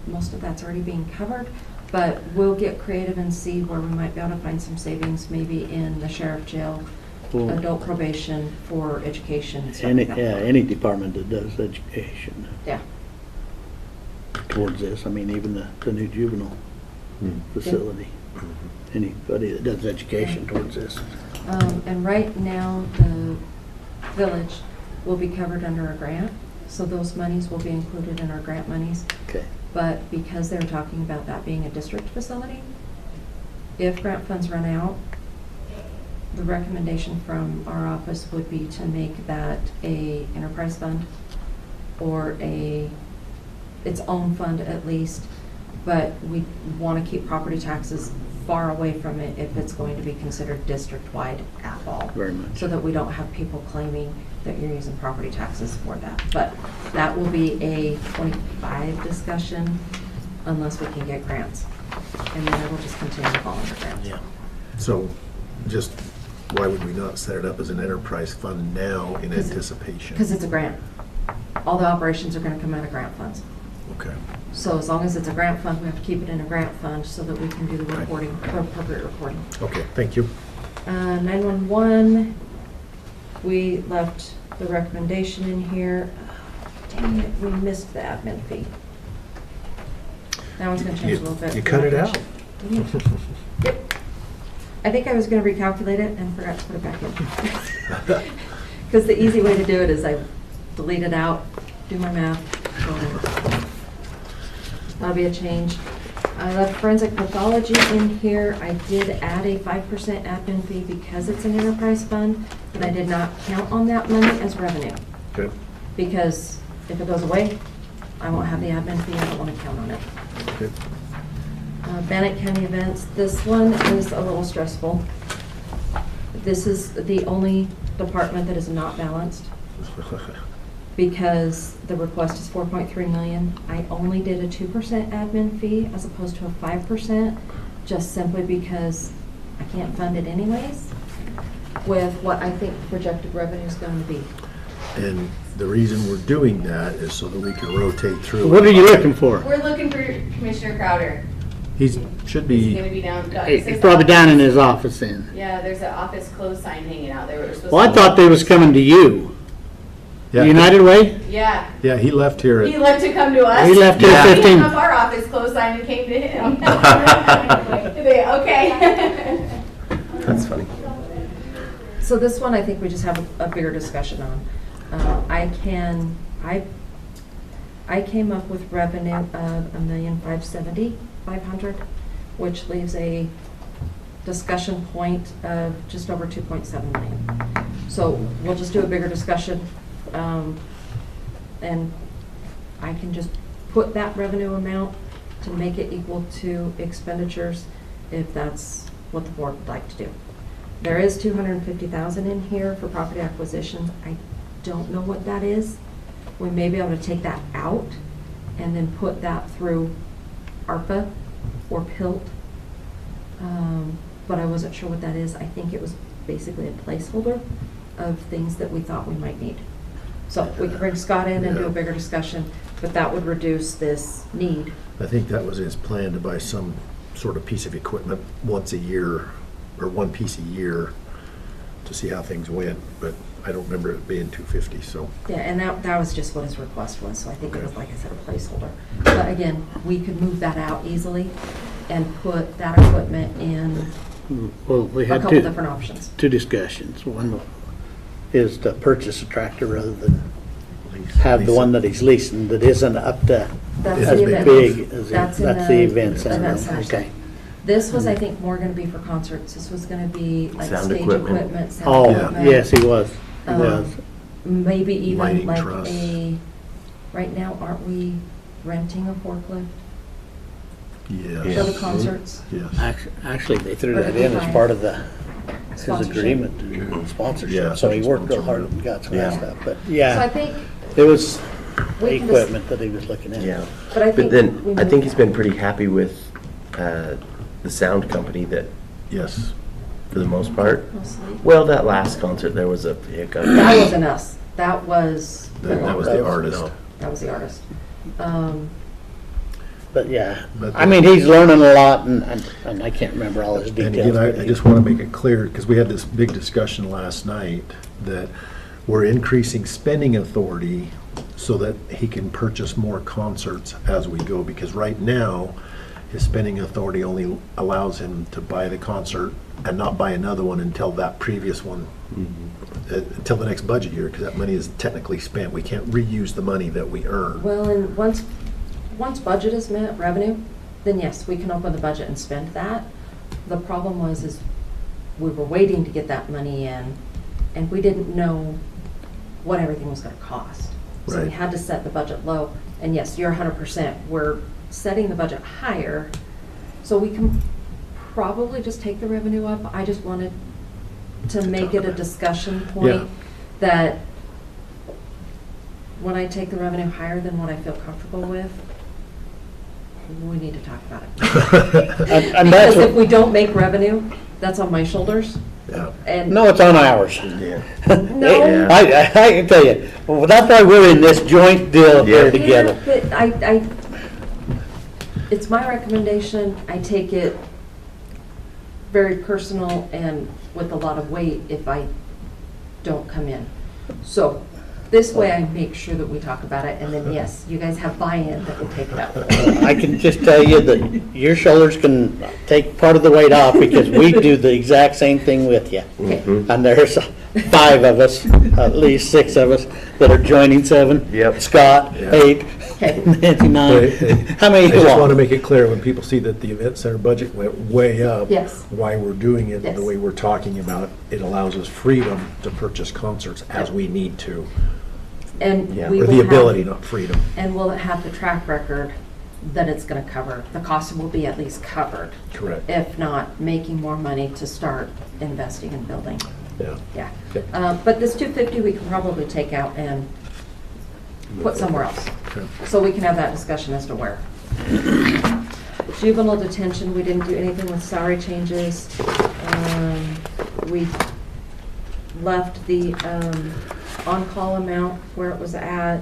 Most of that's already being covered, but we'll get creative and see where we might be able to find some savings, maybe in the sheriff jail, Well, adult probation for education and stuff Any, like yeah, that. any department that does education Yeah. towards this, I mean, even the new juvenile facility, anybody that does education towards this. And right now, the village will be covered under a grant, so those monies will be included in our grant monies. Okay. But because they're talking about that being a district facility, if grant funds run out, the recommendation from our office would be to make that a enterprise fund or its own fund at least, but we want to keep property taxes far away from it if it's going to be considered district-wide at all. Very much. So that we don't have people claiming that you're using property taxes for that. But that will be a 25 discussion unless we can get grants. And then it will just continue to fall under grants. Yeah. So, just, why would we not set it up as an enterprise fund now in anticipation? Because it's a grant. All the operations are going to come out of grant funds. Okay, So as long as it's a grant fund, we have to keep it in a grant fund so that we can do the Right. reporting, appropriate reporting. okay, thank you. 911, we left the recommendation in here. Dang it, we missed the admin fee. That one's gonna change a little bit. You cut it out? Yep. I think I was gonna recalculate it and forgot to put it back in. Because the easy way to do it is I delete it out, do my math, go in. That'll be a change. I left forensic pathology in here. I did add a 5% admin fee because it's an enterprise fund, but I did not count on that money as revenue. Okay, Because if it goes away, I won't have the admin fee, I don't want to count on it. okay. Bannock County events, this one is a little stressful. This is the only department that is not balanced because the request is 4.3 million. I only did a 2% admin fee as opposed to a 5%, just simply because I can't fund it anyways with what I think projected revenue is going to be. And the reason we're doing that is so that we can rotate through. What are you looking for? We're looking for Commissioner Crowder. He's, should He's gonna be, be down. He's probably down in his office then. Yeah, there's an office closed sign hanging out there. We're supposed Well, I to- thought they was coming to you. yeah, United Way? Yeah, yeah, he left here he at, left to come to us. He left here Yeah. He 15. hung up our office closed sign and came to him. Okay. That's funny. So this one, I think we just have a bigger discussion on. I came up with revenue of $1,570,500, which leaves a discussion point of just over 2.7 million. So we'll just do a bigger discussion, and I can just put that revenue amount to make it equal to expenditures if that's what the board would like to do. There is 250,000 in here for property acquisitions. I don't know what that is. We may be able to take that out and then put that through ARPA or PILT. But I wasn't sure what that is. I think it was basically a placeholder of things that we thought we might need. So we could bring Scott in and do a bigger discussion, but that would reduce this need. I think that was his plan, to buy some sort of piece of equipment once a year, or one piece a year, to see how things went, but I don't remember it being 250, so. Yeah, and that was just what his request was, so I think it was, like I said, a placeholder. But again, we could move that out easily and put that equipment in Well, we a had couple different options. two discussions. One is to purchase a tractor rather than have the one that he's leasing that isn't up to That's as the event. big as That's in that's the event center. event center. Okay. This was, I think, more gonna be for concerts. This was gonna be like Sound stage equipment. equipment, sound Oh, equipment. yes, he was. He Um, was. Maybe even Lighting like truss. right now, aren't we renting a forklift Yes. for the concerts? Yes. Actually, they threw Or that did in we as buy part of his Sponsorship? agreement to do sponsorship. Yeah, So he worked real sponsorship. hard and got some of that Yeah. stuff. But So I yeah, think, it was we can just, equipment that he was looking at. Yeah. but I But think. then, we I move think he's that. been pretty happy with the sound company that, Yes. for the most part. Mostly. Well, that last concert, there was a hiccup. That wasn't us. That was. That was the artist. That was the artist. But yeah, But I mean, he's learning a lot and I can't remember all his And details. again, but I just want to make it clear, because we had this big discussion last night, that we're increasing spending authority so that he can purchase more concerts as we go, because right now, his spending authority only allows him to buy the concert and not buy another one until that previous one, until the next budget year, because that money is technically spent. We can't reuse the money that we earn. Well, and once budget is met, revenue, then yes, we can open the budget and spend that. The problem was we were waiting to get that money in, and we didn't know what everything was gonna cost. So we Right. had to set the budget low, and yes, you're 100%. We're setting the budget higher, so we can probably just take the revenue up. I just wanted to make it a discussion Yeah. point that when I take the revenue higher than what I feel comfortable with, we need to talk about it. And that's Because if what, we don't make revenue, that's on my shoulders, Yeah. and. no, it's on ours. Yeah. No. Yeah. I can tell you, well, that's why we're in this joint deal here Yeah. together. Yeah, but it's my recommendation, I take it very personal and with a lot of weight if I don't come in. So, this way I make sure that we talk about it, and then yes, you guys have buy-in that will take it up. I can just tell you that your shoulders can take part of the weight off because we do the exact same thing with you. Okay. And there's 5 of us, at least 6 of us, that are joining 7. Yep. Scott, Yeah. 8, Okay. Nancy, 9. How many I you just want to want? make it clear, when people see that the event center budget went way up. Yes. Why we're doing it Yes. the way we're talking about, it allows us freedom to purchase concerts as Yep. we need to. And Yeah. we Or will the have. ability, not freedom. And will it have the track record that it's gonna cover? The cost will be at least covered, Correct. if not making more money to start investing in building. Yeah. Yeah. Yep. But this 250 we can probably take out and put somewhere else. Okay. So we can have that discussion as to where. Juvenile detention, we didn't do anything with salary changes. We left the on-call amount where it was at.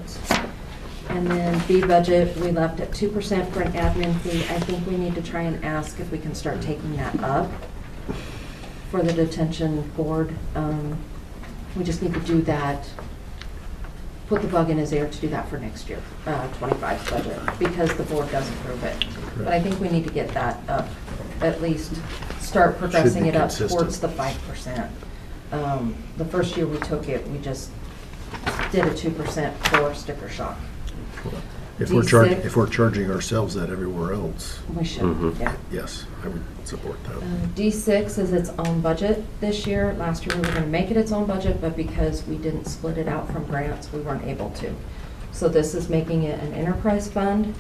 And then B budget, we left at 2% for an admin fee. I think we need to try and ask if we can start taking that up for the detention board. We just need to do that, put the bug in his ear to do that for next year, 25 budget, because the board does approve it. But I think we need to get that up, at least start progressing be it up consistent. towards the 5%. The first year we took it, we just did a 2% for sticker shock. If we're charging, D6. if we're charging ourselves that everywhere else, We should, Mhm. yeah. yes, I would support that. D6 is its own budget this year. Last year, we were gonna make it its own budget, but because we didn't split it out from grants, we weren't able to. So this is making it an enterprise fund.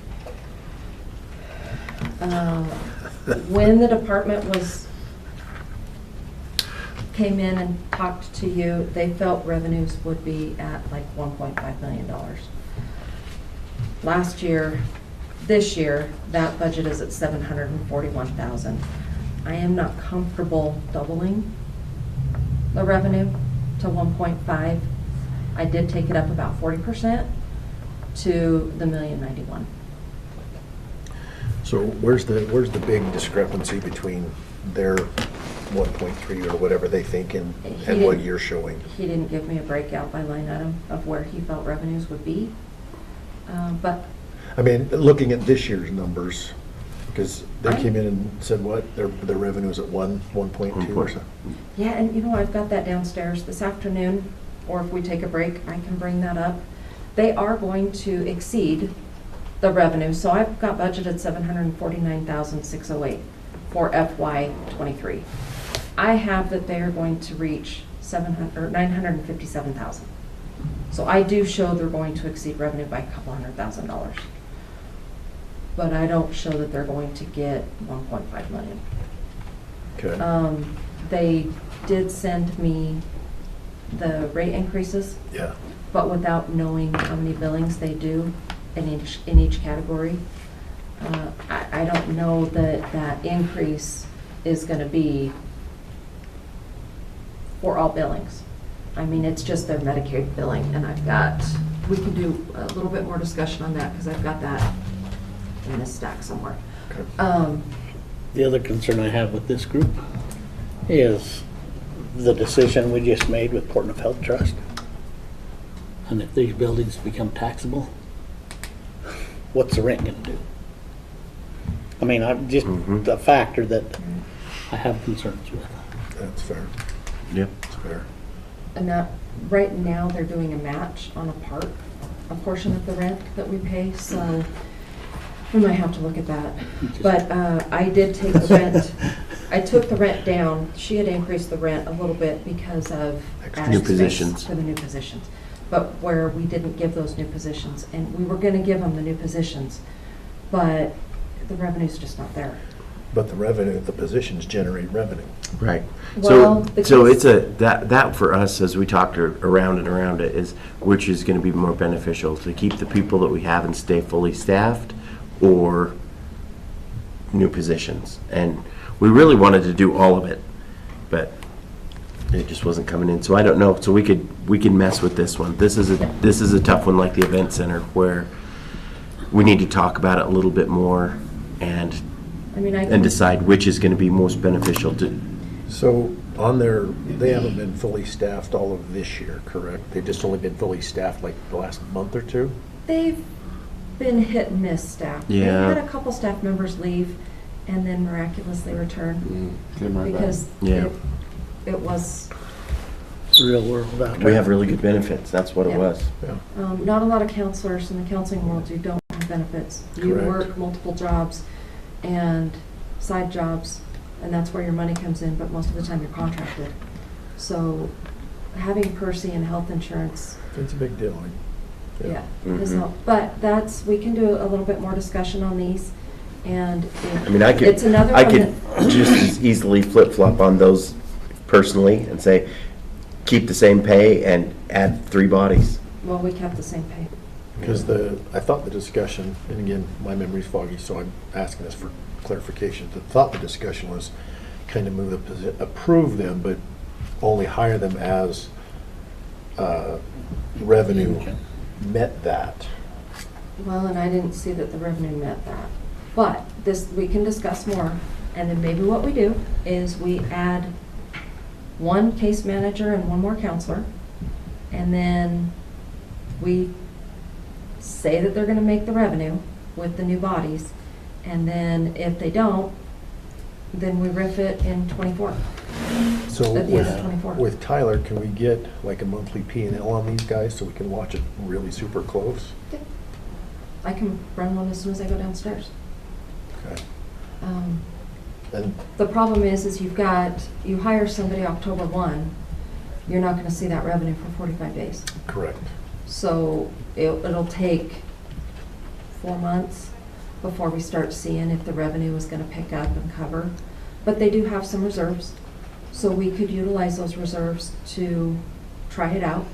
When the department was came in and talked to you, they felt revenues would be at like $1.5 million. Last year, this year, that budget is at $741,000. I am not comfortable doubling the revenue to 1.5. I did take it up about 40% to the $1,091,000. So where's the big discrepancy between their 1.3 or whatever they think and what you're showing? He didn't give me a breakout by line item of where he felt revenues would be. But I mean, looking at this year's numbers, because they I- came in and said what, their revenue was at 1.2 or something? yeah, and you know, I've got that downstairs this afternoon, or if we take a break, I can bring that up. They are going to exceed the revenue, so I've got budgeted $749,608 for FY23. I have that they are going to reach $957,000. So I do show they're going to exceed revenue by a couple $100,000. But I don't show that they're going to get 1.5 million. Okay, They did send me the rate increases, yeah. but without knowing how many billings they do in each category. I don't know that that increase is gonna be for all billings. I mean, it's just their Medicaid billing, and we can do a little bit more discussion on that, because I've got that in this stack somewhere. Okay. The other concern I have with this group is the decision we just made with Portland Health Trust. And if these buildings become taxable, what's the rent gonna do? I mean, I'm just a factor that I have concerns with. That's fair, Yeah. that's fair. And that, right now, they're doing a match on a portion of the rent that we pay, so we might have to look at that. But I did take the rent, I took the rent down. She had increased the rent a little bit because of Extra added new space positions. for the new positions. But where we didn't give those new positions, and we were gonna give them the new positions, but the revenue's just not there. But the revenue, the positions generate revenue. Right. Well, So, the so case- it's that for us, as we talked around and around it, is which is gonna be more beneficial, to keep the people that we have and stay fully staffed, or new positions. And we really wanted to do all of it, but it just wasn't coming in. So I don't know. So we can mess with this one. This is a tough one, like the event center, where we need to talk about it a little bit more and I mean, I can. decide which is going to be most beneficial to. So they haven't been fully staffed all of this year, correct? They've just only been fully staffed like the last month or two? They've been hit and miss staff. Yeah. They had a couple staff members leave and then miraculously return Came right back. because Yeah. it was, Real world out there. We have really good benefits. That's what it Yeah. was. Yeah. not a lot of counselors in the counseling world who don't have benefits. You Correct. work multiple jobs and side jobs, and that's where your money comes in, but most of the time you're contracted. So having Percy and health insurance, It's a big deal. yeah, is Mhm. help. But we can do a little bit more discussion on these, and I mean, it's another I one could that- just as easily flip-flop on those personally and say, keep the same pay and add 3 bodies. Well, we kept the same pay. Because I thought the discussion, and again, my memory's foggy, so I'm asking this for clarification. The discussion was kind of approve them, but only hire them as revenue met that. Well, and I didn't see that the revenue met that. But we can discuss more, and then maybe what we do is we add 1 case manager and 1 more counselor, and then we say that they're gonna make the revenue with the new bodies, and then if they don't, then we riff it in 24. So At the end of 24. with Tyler, can we get like a monthly P&L on these guys so we can watch it really super close? I can run one as soon as I go downstairs. Okay. And The problem is you hire somebody October 1, you're not gonna see that revenue for 45 days. correct. So it'll take 4 months before we start seeing if the revenue is gonna pick up and cover. But they do have some reserves, So we could utilize those reserves to try it out.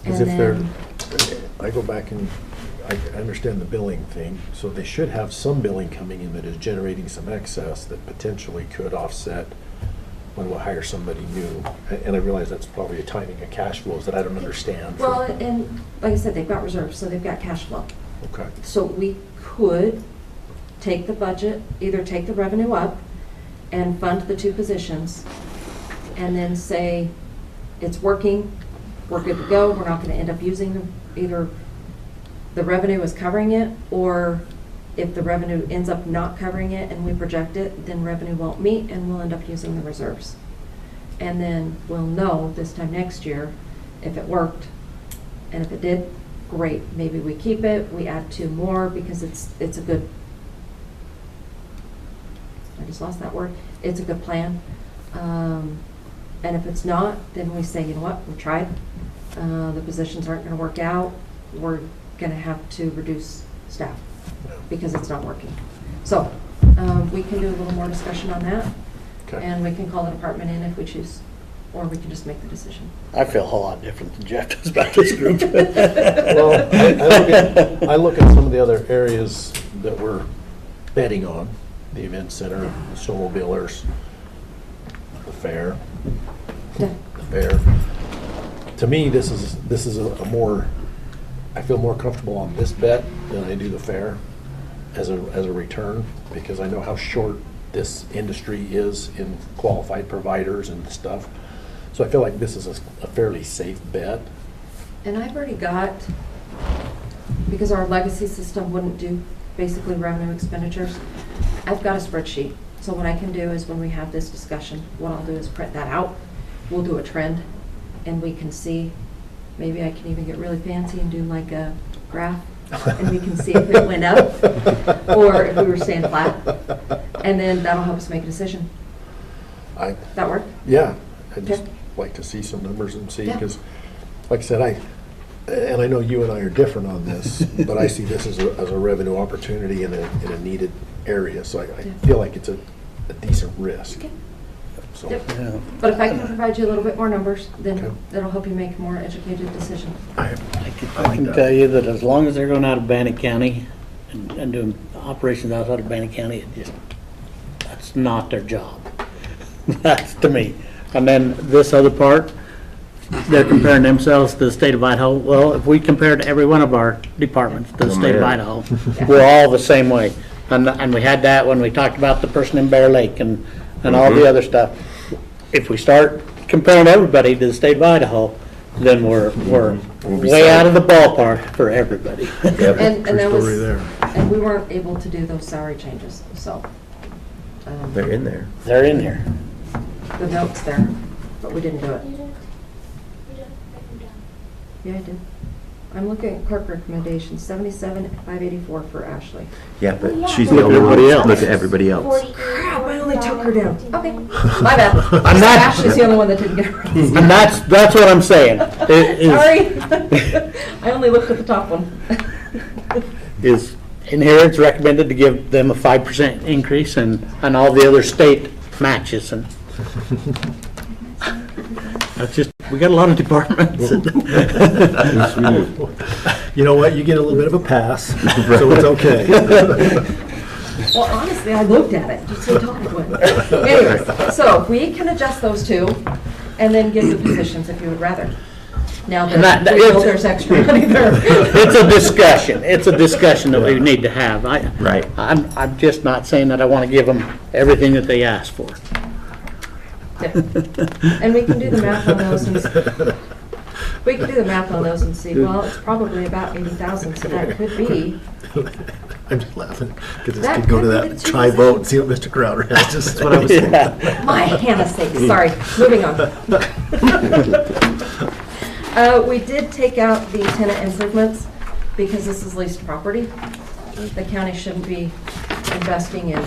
Because And if they're, then, I go back and I understand the billing thing, so they should have some billing coming in that is generating some excess that potentially could offset when we'll hire somebody new. And I realize that's probably a timing of cash flows that I don't understand. well, and like I said, they've got reserves, so they've got cash flow. Okay. So we could take the budget, either take the revenue up and fund the 2 positions, and then say, it's working, we're good to go, we're not gonna end up using either the revenue is covering it, or if the revenue ends up not covering it and we project it, then revenue won't meet and we'll end up using the reserves. And then we'll know this time next year if it worked, and if it did, great, maybe we keep it, we add 2 more because it's a good, I just lost that word, it's a good plan. And if it's not, then we say, you know what, we tried, the positions aren't gonna work out, we're gonna have to reduce staff because it's not working. So, we can do a little more discussion on that, Okay. and we can call the department in if we choose, or we can just make the decision. I feel a whole lot different than Jeff does about this group. Well, I look at some of the other areas that we're betting on, the event center, the snowmobilers, the fair. Yeah. The fair. To me, this is a more, I feel more comfortable on this bet than I do the fair as a return, because I know how short this industry is in qualified providers and stuff. So I feel like this is a fairly safe bet. And I've already got, because our legacy system wouldn't do basically revenue expenditures, I've got a spreadsheet. So what I can do is when we have this discussion, what I'll do is print that out. We'll do a trend and we can see, maybe I can even get really fancy and do like a graph and we can see if it went up or if we were staying flat. And then that'll help us make a decision. That work? Yeah, I'd just Okay. like to see some numbers and see, Yeah. because, like I said, and I know you and I are different on this, but I see this as a revenue opportunity in a needed area, so I Yeah. feel like it's a decent risk. Okay. So, Yep. Yeah. But if I can provide you a little bit more numbers, Okay. then that'll help you make a more educated decision. I can tell you that as long as they're going out of Bannock County and doing operations outside of Bannock County, that's not their job. That's to me. And then this other part, they're comparing themselves to the state of Idaho. Well, if we compare to every one of our departments to the state of Idaho, we're all the same way. And we had that when we talked about the person in Bear Lake and all the other stuff. If we start comparing everybody to the state of Idaho, then we're We'll be way safe. out of the ballpark for everybody. And True that was, story there. and we weren't able to do those salary changes, so. They're in there. They're in here. The note's there, but we didn't do it. You did. You did. Write them down. Yeah, I did. I'm looking at clerk recommendations, 77,584 for Ashley. Yeah, but Yeah, she's but the only one. everybody else. Look at everybody else. 48, Crap, I only took her down. 49, Okay, 51. my bad. I'm not- Ashley's the only one that didn't get her. And that's what I'm saying. Sorry. I only looked at the top one. Is in here, it's recommended to give them a 5% increase and all the other state matches and that's just, we got a lot of departments. You know what, you get a little bit of a pass, so it's okay. Well, honestly, I looked at it, just so talking to it. Anyways, so we can adjust those two and then give the positions if you would rather. Now And that- that we know there's extra money there. It's a discussion. It's a discussion that we need to have. Right. I'm just not saying that I want to give them everything that they asked for. Yeah. And we can do the math on those and see, well, it's probably about 80,000, so that could be. I'm just laughing, because this That could go to could be that the two tri vote and see what Mr. Crowder has, just what I was saying. Yeah. My Hannah's sake, sorry, moving on. We did take out the tenant improvements because this is leased property. The county shouldn't be investing in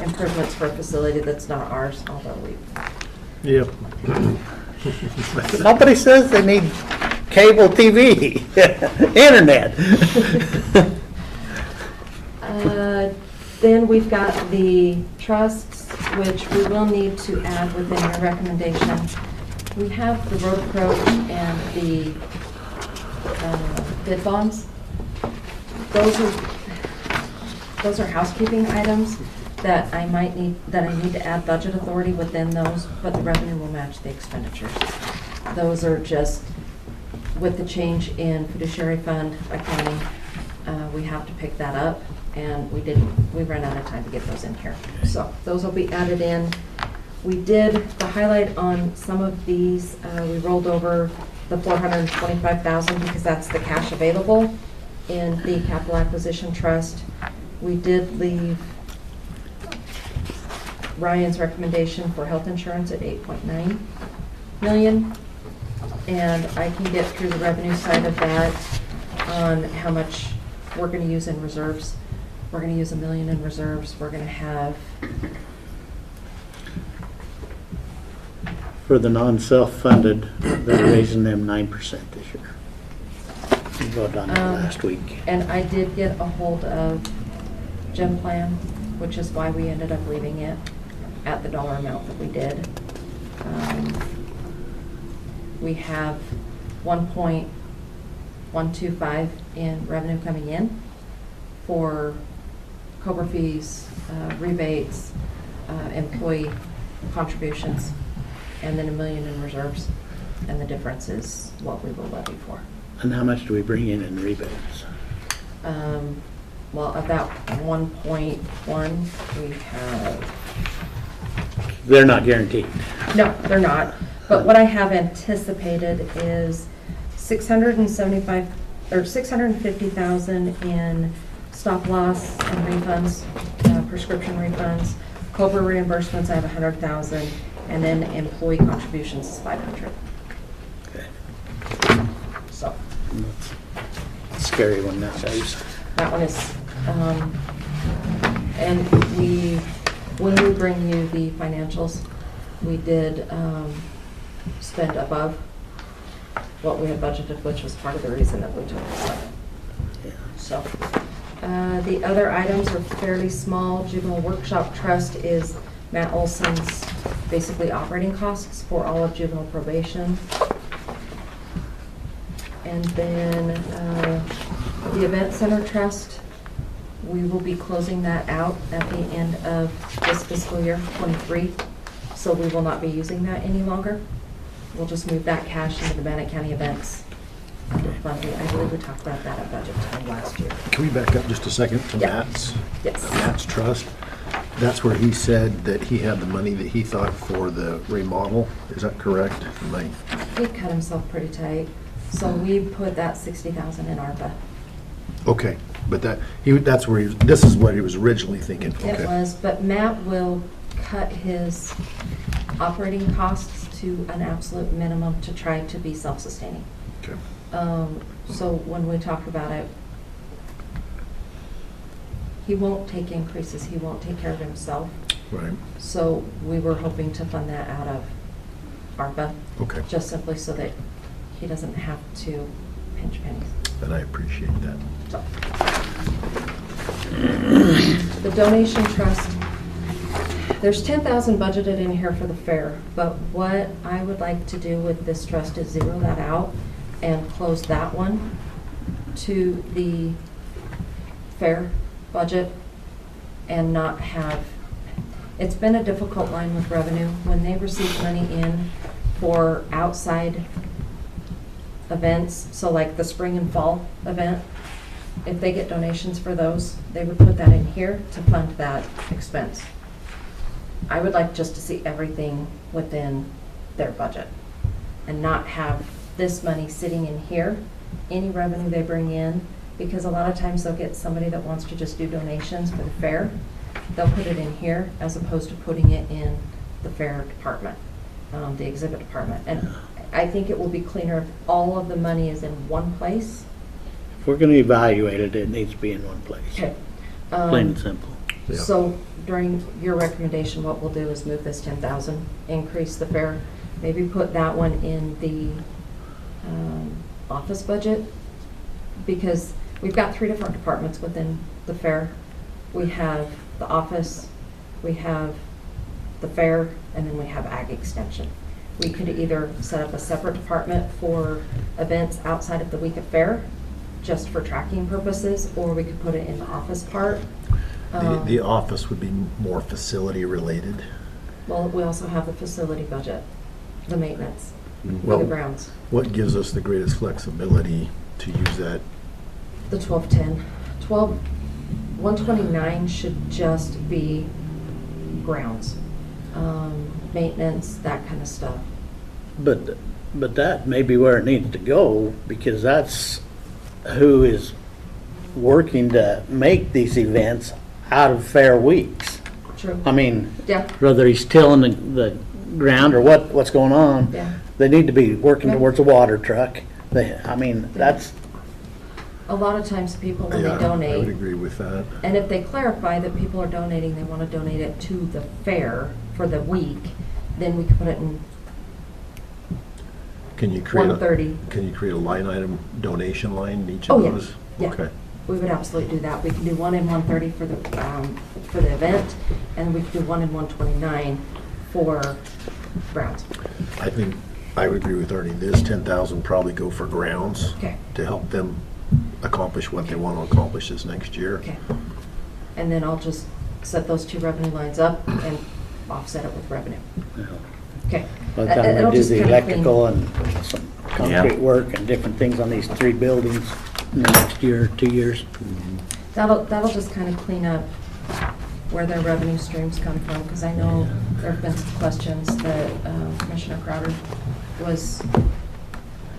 improvements for a facility that's not ours, although we, Yep. Nobody says they need cable TV, internet. then we've got the trusts which we will need to add within your recommendation. We have the road approach and the bid bonds. Those are housekeeping items that I need to add budget authority within those, but the revenue will match the expenditures. Those are just, with the change in fiduciary fund accounting, we have to pick that up, and we ran out of time to get those in here. So those will be added in. We did the highlight on some of these, we rolled over the $425,000 because that's the cash available in the capital acquisition trust. We did leave Ryan's recommendation for health insurance at 8.9 million. And I can get through the revenue side of that on how much we're gonna use in reserves. We're gonna use $1 million in reserves. We're gonna have, For the non-self-funded, they're raising them 9% this year. We voted on that last week. and I did get a hold of Gem Plan, which is why we ended up leaving it at the dollar amount that we did. We have 1.125 in revenue coming in for COBRA fees, rebates, employee contributions, and then $1 million in reserves. And the difference is what we will levy for. And how much do we bring in rebates? Well, of that 1.1, we have, They're not guaranteed. no, they're not. But what I have anticipated is 675, or 650,000 in stop loss and refunds, prescription refunds. COBRA reimbursements, I have 100,000, and then employee contributions is 500. Okay. So That's a scary one nowadays. that one is, and when we bring you the financials, we did spend above what we had budgeted, which was part of the reason that we took this up. Yeah. So, the other items are fairly small. Juvenile Workshop Trust is Matt Olson's basically operating costs for all of juvenile probation. And then the Event Center Trust, we will be closing that out at the end of this fiscal year, 23. So we will not be using that any longer. We'll just move that cash into the Bannock County Events Fund. I believe we talked about that at budget time last year. Can we back up just a second to Yeah. Yes. Matt's trust? That's where he said that he had the money that he thought for the remodel. Is that correct? He cut himself pretty tight. So we put that 60,000 in ARPA. Okay, but that's where this is what he was originally thinking. It Okay. was, but Matt will cut his operating costs to an absolute minimum to try to be self-sustaining. Okay. So when we talk about it, he won't take increases, he won't take care of himself. Right. So we were hoping to fund that out of ARPA, Okay. just simply so that he doesn't have to pinch pennies. And I appreciate that. So. The donation trust, there's 10,000 budgeted in here for the fair, but what I would like to do with this trust is zero that out and close that one to the fair budget and not have, it's been a difficult line with revenue. When they receive money in for outside events, so like the spring and fall event, if they get donations for those, they would put that in here to fund that expense. I would like just to see everything within their budget and not have this money sitting in here, any revenue they bring in, because a lot of times they'll get somebody that wants to just do donations for the fair. They'll put it in here as opposed to putting it in the fair department, the exhibit department. And I think it will be cleaner if all of the money is in one place. If we're gonna evaluate it, it needs to be in one place. Okay. Plain and simple. Yeah. So during your recommendation, what we'll do is move this 10,000, increase the fair, maybe put that one in the office budget, because we've got 3 different departments within the fair. We have the office, we have the fair, and then we have ag extension. We could either set up a separate department for events outside of the week of fair, just for tracking purposes, or we could put it in the office part. The office would be more facility related. Well, we also have the facility budget, the maintenance, for the Well, grounds. what gives us the greatest flexibility to use that? The 1210. 129 should just be grounds, maintenance, that kind of stuff. But that may be where it needs to go, because that's who is working to make these events out of fair weeks. True. I mean, Yeah, whether he's tilling the ground or what's going on, yeah. they need to be working Yeah. towards a water truck. I mean, that's, A lot of times people, when they I would donate, agree with that. and if they clarify that people are donating, they want to donate it to the fair for the week, then we can put it in Can you create 130. Can you create a line item donation line in each Oh, of yeah. those? Yeah. Okay. We would absolutely do that. We can do one in 130 for the event, and we can do one in 129 for grounds. I think I would agree with Ernie. This 10,000 probably go for grounds Okay, to help them accomplish what they want to accomplish this next year. okay. And then I'll just set those two revenue lines up and offset it with revenue. you know, Okay. by the time It'll we do just the kinda electrical and some concrete work and different things on these 3 buildings in the next year, 2 years. That'll just kind of clean up where their revenue streams come from, because I know there have been some questions that Commissioner Crowder was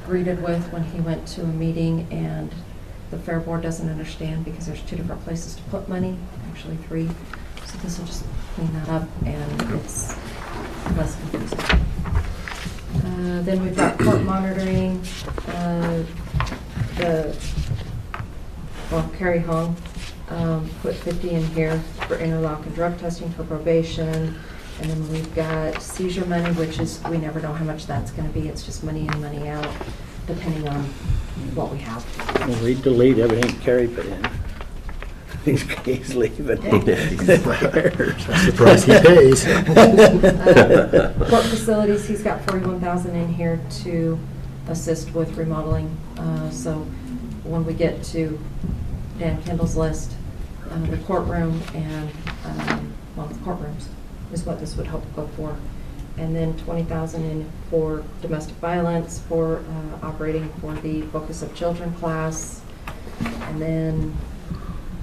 greeted with when he went to a meeting, and the Fair Board doesn't understand because there's 2 different places to put money, actually 3. So this will just clean that up, and it's less confusing. Then we've got court monitoring, Carrie Hong put 50 in here for interlock and drug testing for probation. And then we've got seizure money, which is, we never know how much that's gonna be. It's just money in, money out, depending on what we have. Well, we delete everything Kerry put in. He's leaving. That's the price he pays. Court facilities, he's got 41,000 in here to assist with remodeling. So when we get to Dan Kendall's list, the courtroom and, well, the courtrooms is what this would help go for. And then 20,000 in for domestic violence, for operating for the Focus of Children class. And then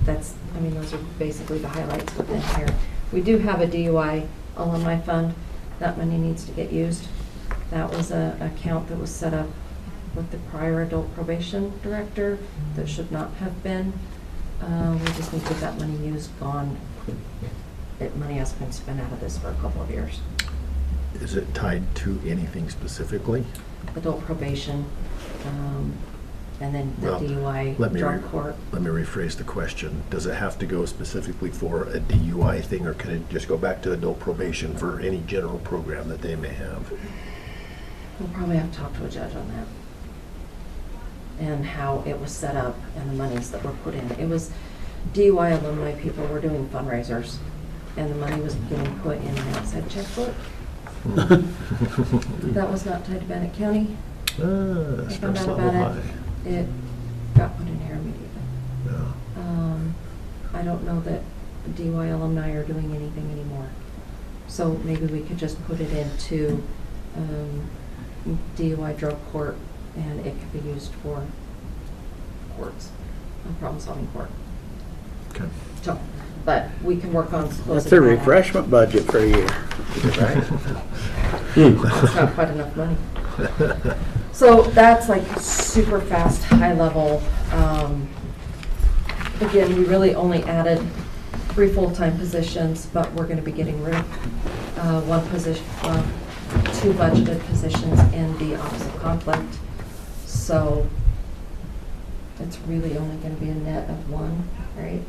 that's, I mean, those are basically the highlights within here. We do have a DUI alumni fund. That money needs to get used. That was a account that was set up with the prior adult probation director that should not have been. We just need to get that money used, gone. Money has been spent out of this for a couple of years. Is it tied to anything specifically? Adult probation, and then the Well, DUI let me drug court. Let me rephrase the question. Does it have to go specifically for a DUI thing, or can it just go back to adult probation for any general program that they may have? We'll probably have to talk to a judge on that. And how it was set up and the monies that were put in. It was DUI alumni people were doing fundraisers, and the money was being put in an outside checkbook. That was not tied to Bannock County. I found Stress out level about high. it. It got put in here immediately. Yeah. I don't know that DUI alumni are doing anything anymore. So maybe we could just put it into DUI drug court, and it could be used for courts, a problem-solving court. Okay. So, but we can work on closing That's a that out. refreshment budget for a year. Right? It's not quite enough money. So that's like super fast, high level. Again, we really only added 3 full-time positions, but we're gonna be getting rid of 1 position, 2 budgeted positions in the Office of Conflict. So it's really only gonna be a net of 1, right?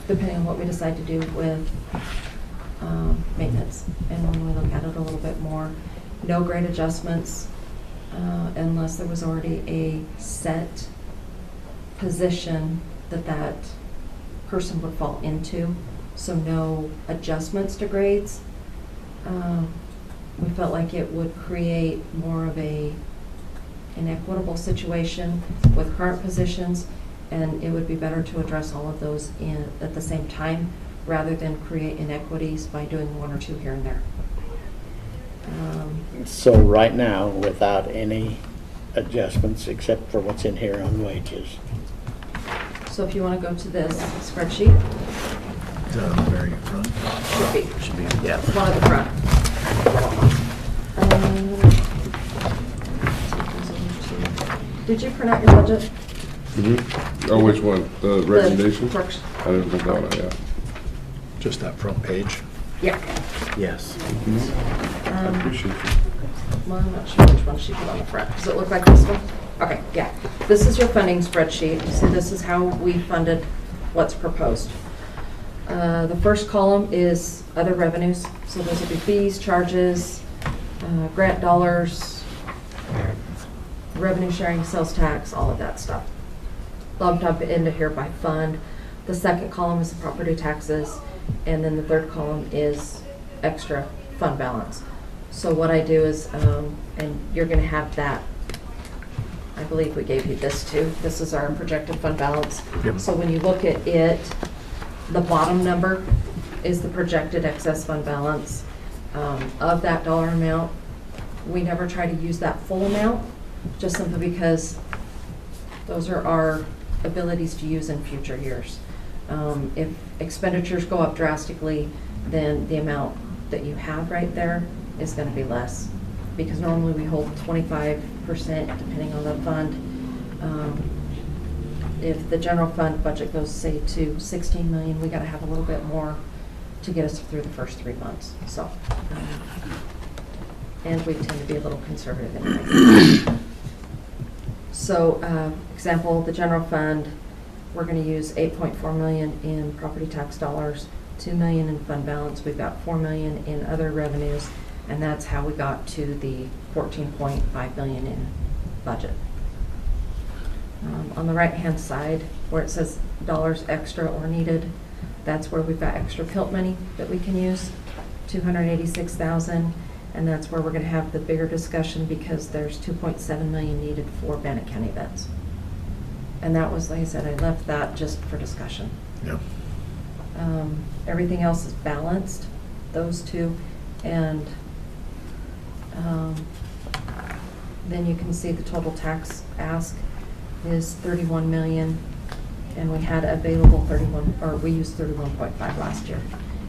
Depending on what we decide to do with maintenance, and when we look at it a little bit more. No grade adjustments unless there was already a set position that person would fall into. so no adjustments to grades. We felt like it would create more of a inequitable situation with current positions, and it would be better to address all of those at the same time rather than create inequities by doing one or two here and there. So right now, without any adjustments except for what's in here on wages. So if you want to go to this spreadsheet, Very front. should be Should be, yeah. one at the front. Did you print out your budget? Oh, which one? The recommendation? The clerk's- I didn't think on it, yeah. Just that front page. Yeah. Yes. I appreciate you. Well, I'm not sure which one she put on the front. Does it look like this one? Okay, yeah. This is your funding spreadsheet. So this is how we funded what's proposed. The first column is other revenues. So those will be fees, charges, grant dollars, revenue sharing, sales tax, all of that stuff. Lumped up into here by fund. The second column is the property taxes, and then the third column is extra fund balance. So what I do is, and you're gonna have that, I believe we gave you this too. This is our projected fund balance. Yep. So when you look at it, the bottom number is the projected excess fund balance. Of that dollar amount, we never try to use that full amount, just simply because those are our abilities to use in future years. If expenditures go up drastically, then the amount that you have right there is going to be less, because normally we hold 25% depending on the fund. If the general fund budget goes, say, to 16 million, we got to have a little bit more to get us through the first 3 months. So, and we tend to be a little conservative anyway. So, example, the general fund, we're going to use 8.4 million in property tax dollars, 2 million in fund balance. We've got 4 million in other revenues, and that's how we got to the 14.5 million in budget. On the right-hand side, where it says dollars extra or needed, that's where we've got extra PILT money that we can use, 286,000, and that's where we're going to have the bigger discussion, because there's 2.7 million needed for Bannock County events. And that was, like I said, I left that just for discussion. Yeah. Everything else is balanced, those two, and then you can see the total tax ask is 31 million, and we had available 31, or we used 31.5 last year.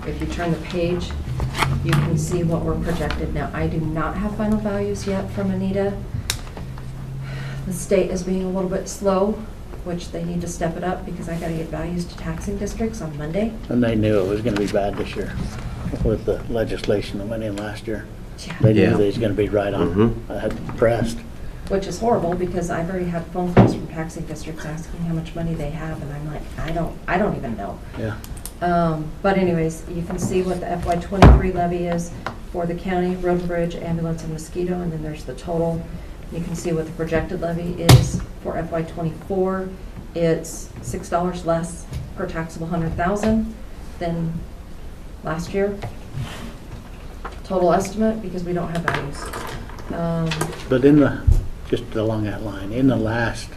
If you turn the page, you can see what we're projected. Now, I do not have final values yet from Anita. The state is being a little bit slow, which they need to step it up, because I gotta get values to taxing districts on Monday. And they knew it was gonna be bad this year with the legislation that went in last year. Yeah. They knew Yeah. they was gonna be right on, pressed. Which is horrible, because I've already had phone calls from taxing districts asking how much money they have, and I'm like, I don't even know. Yeah. But anyways, you can see what the FY23 levy is for the county, road and bridge, ambulance, and mosquito, and then there's the total. You can see what the projected levy is for FY24. It's $6 less per taxable 100,000 than last year. Total estimate, because we don't have values. But just along that line, in the last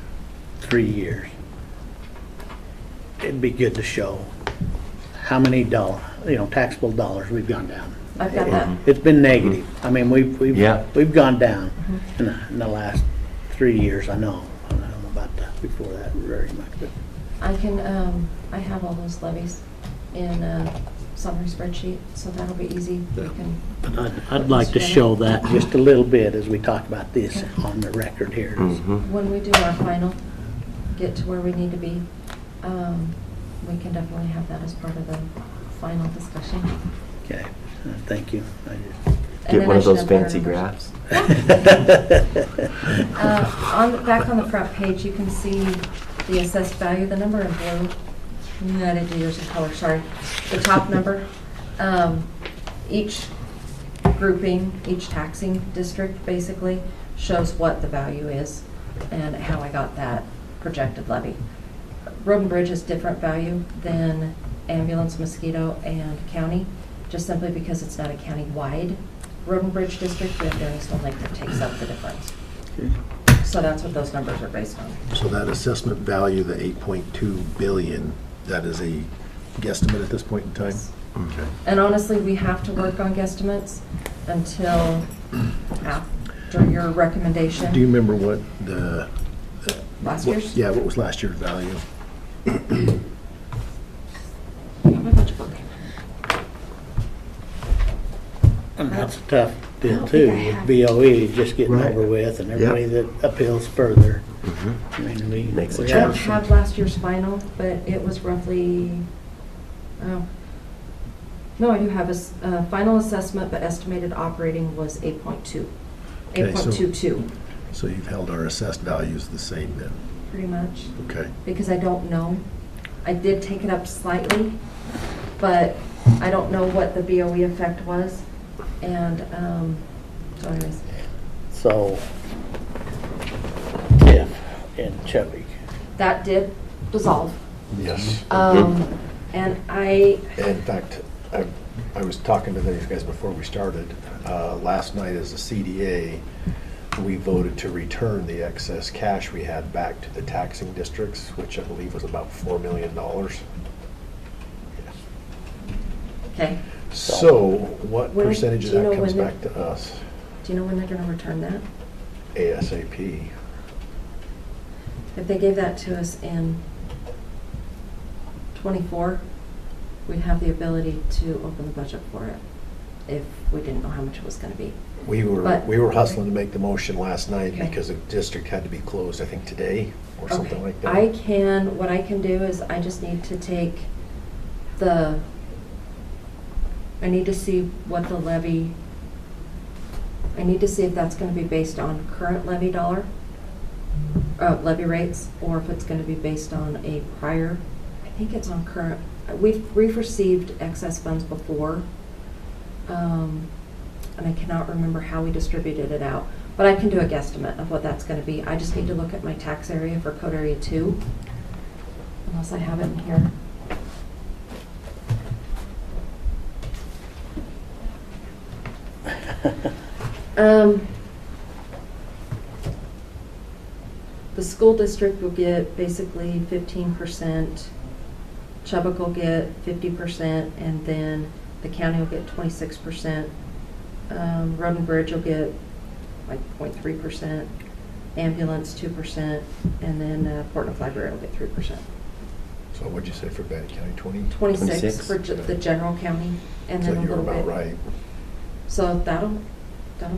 3 years, it'd be good to show how many taxable dollars we've gone down. I've got that. It's been negative. I mean, Yeah. we've gone down in the last 3 years, I know. I don't know about before that very much, but I have all those levies in a summary spreadsheet, so that'll be easy. You can. but I'd like to show that just a little bit as we talk about this on the record here. When we do our final, get to where we need to be, we can definitely have that as part of the final discussion. Okay, thank you. And Get then one I of should those have better fancy numbers. graphs. Back on the front page, you can see the assessed value, the number in blue. I didn't do yours in color, sorry. The top number. Each grouping, each taxing district basically shows what the value is and how I got that projected levy. Road and bridge is different value than ambulance, mosquito, and county, just simply because it's not a county-wide road and bridge district. We have Darrenstone Lake that takes up the difference. So that's what those numbers are based on. So that assessment value, the 8.2 billion, that is a guesstimate at this point in time? Okay. And honestly, we have to work on guesstimates until after your recommendation. Do you remember what the? Last year's? Yeah, what was last year's value? My budget book. And that's a tough I deal don't too, think I have- with BOE just getting Right. over with and everybody that appeals further. I mean, Makes a I we don't have change. some- have last year's final, but it was roughly, oh. No, I do have a final assessment, but estimated operating was 8.2. Okay, so- 8.22, So you've held our assessed values the same then? pretty much, Okay. because I don't know. I did take it up slightly, but I don't know what the BOE effect was. And, so anyways, So, TIF in Chubby. that did dissolve. Yes. And I, In fact, I was talking to these guys before we started. Last night as a CDA, we voted to return the excess cash we had back to the taxing districts, which I believe was about $4 million. okay, So what When- percentage of do you that know comes when back to us? do you know when they're gonna return that? ASAP. If they gave that to us in '24, we'd have the ability to open the budget for it if we didn't know how much it was gonna be. We But- were hustling to make the motion last night Okay. because the district had to be closed, I think, today or something Okay. like that. What I can do is I just need to take I need to see what the levy, I need to see if that's gonna be based on current levy levy rates, or if it's gonna be based on a prior, I think it's on current, we've received excess funds before, and I cannot remember how we distributed it out, but I can do a guesstimate of what that's gonna be. I just need to look at my tax area for code area 2, unless I have it in here. The school district will get basically 15%, Chubbuck will get 50%, and then the county will get 26%. Road and Bridge will get like 0.3%, ambulance 2%, and then Port Neuf Library will get 3%. So what'd you say for Bannock County, 20? 26 for the general county, and So then a you're little bit. about right. So that'll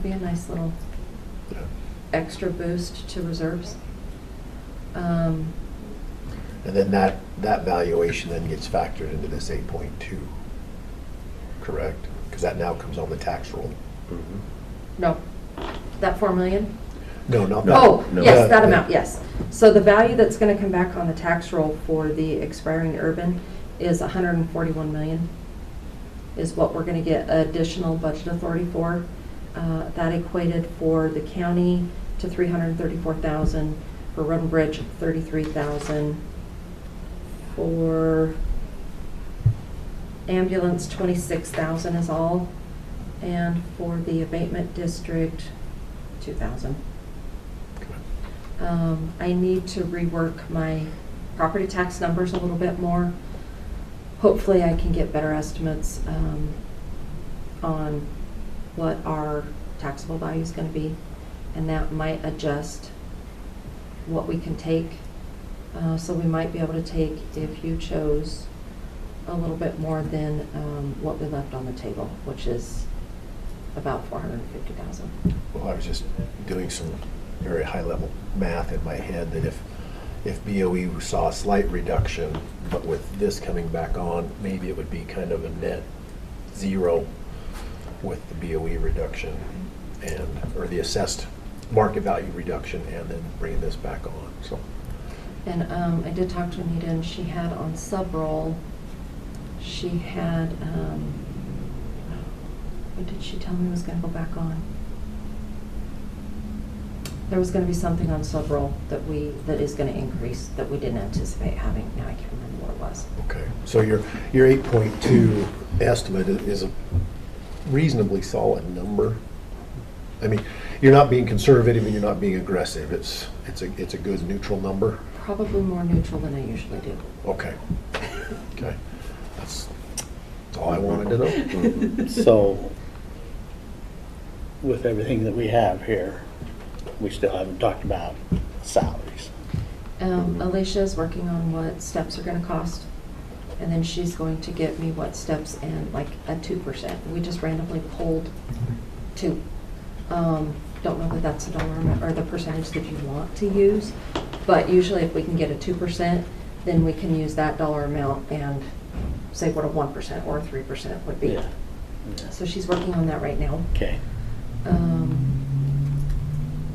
be a nice little Yeah. extra boost to reserves. And then that valuation then gets factored into this 8.2, correct? Because that now comes on the tax roll. No, that 4 million? No, not that. Oh, no. yes, that amount, yes. So the value that's gonna come back on the tax roll for the expiring urban is 141 million, is what we're gonna get additional budget authority for. That equated for the county to 334,000, for Road and Bridge, 33,000, for ambulance, 26,000 is all, and for the abatement district, 2,000. I need to rework my property tax numbers a little bit more. Hopefully I can get better estimates on what our taxable value is going to be, and that might adjust what we can take. So we might be able to take, if you chose, a little bit more than what we left on the table, which is about 450,000. Well, I was just doing some very high-level math in my head that if BOE saw a slight reduction, but with this coming back on, maybe it would be kind of a net zero with the BOE reduction or the assessed market value reduction, and then bringing this back on, so. And I did talk to Anita, and she had on sub-roll, she had, what did she tell me was gonna go back on? There was gonna be something on sub-roll that is gonna increase, that we didn't anticipate having. Now I can't remember what it was. Okay, So your 8.2 estimate is a reasonably solid number. I mean, you're not being conservative and you're not being aggressive. It's a good neutral number. Probably more neutral than I usually do. Okay. Okay. That's all I wanted to know. So, with everything that we have here, we still haven't talked about salaries. Alicia's working on what steps are gonna cost, and then she's going to get me what steps and like a 2%. We just randomly pulled 2. Don't know that that's a dollar amount or the percentage that you want to use, but usually if we can get a 2%, then we can use that dollar amount and say what a 1% or a 3% would be. Yeah. So she's working on that right now. Okay. And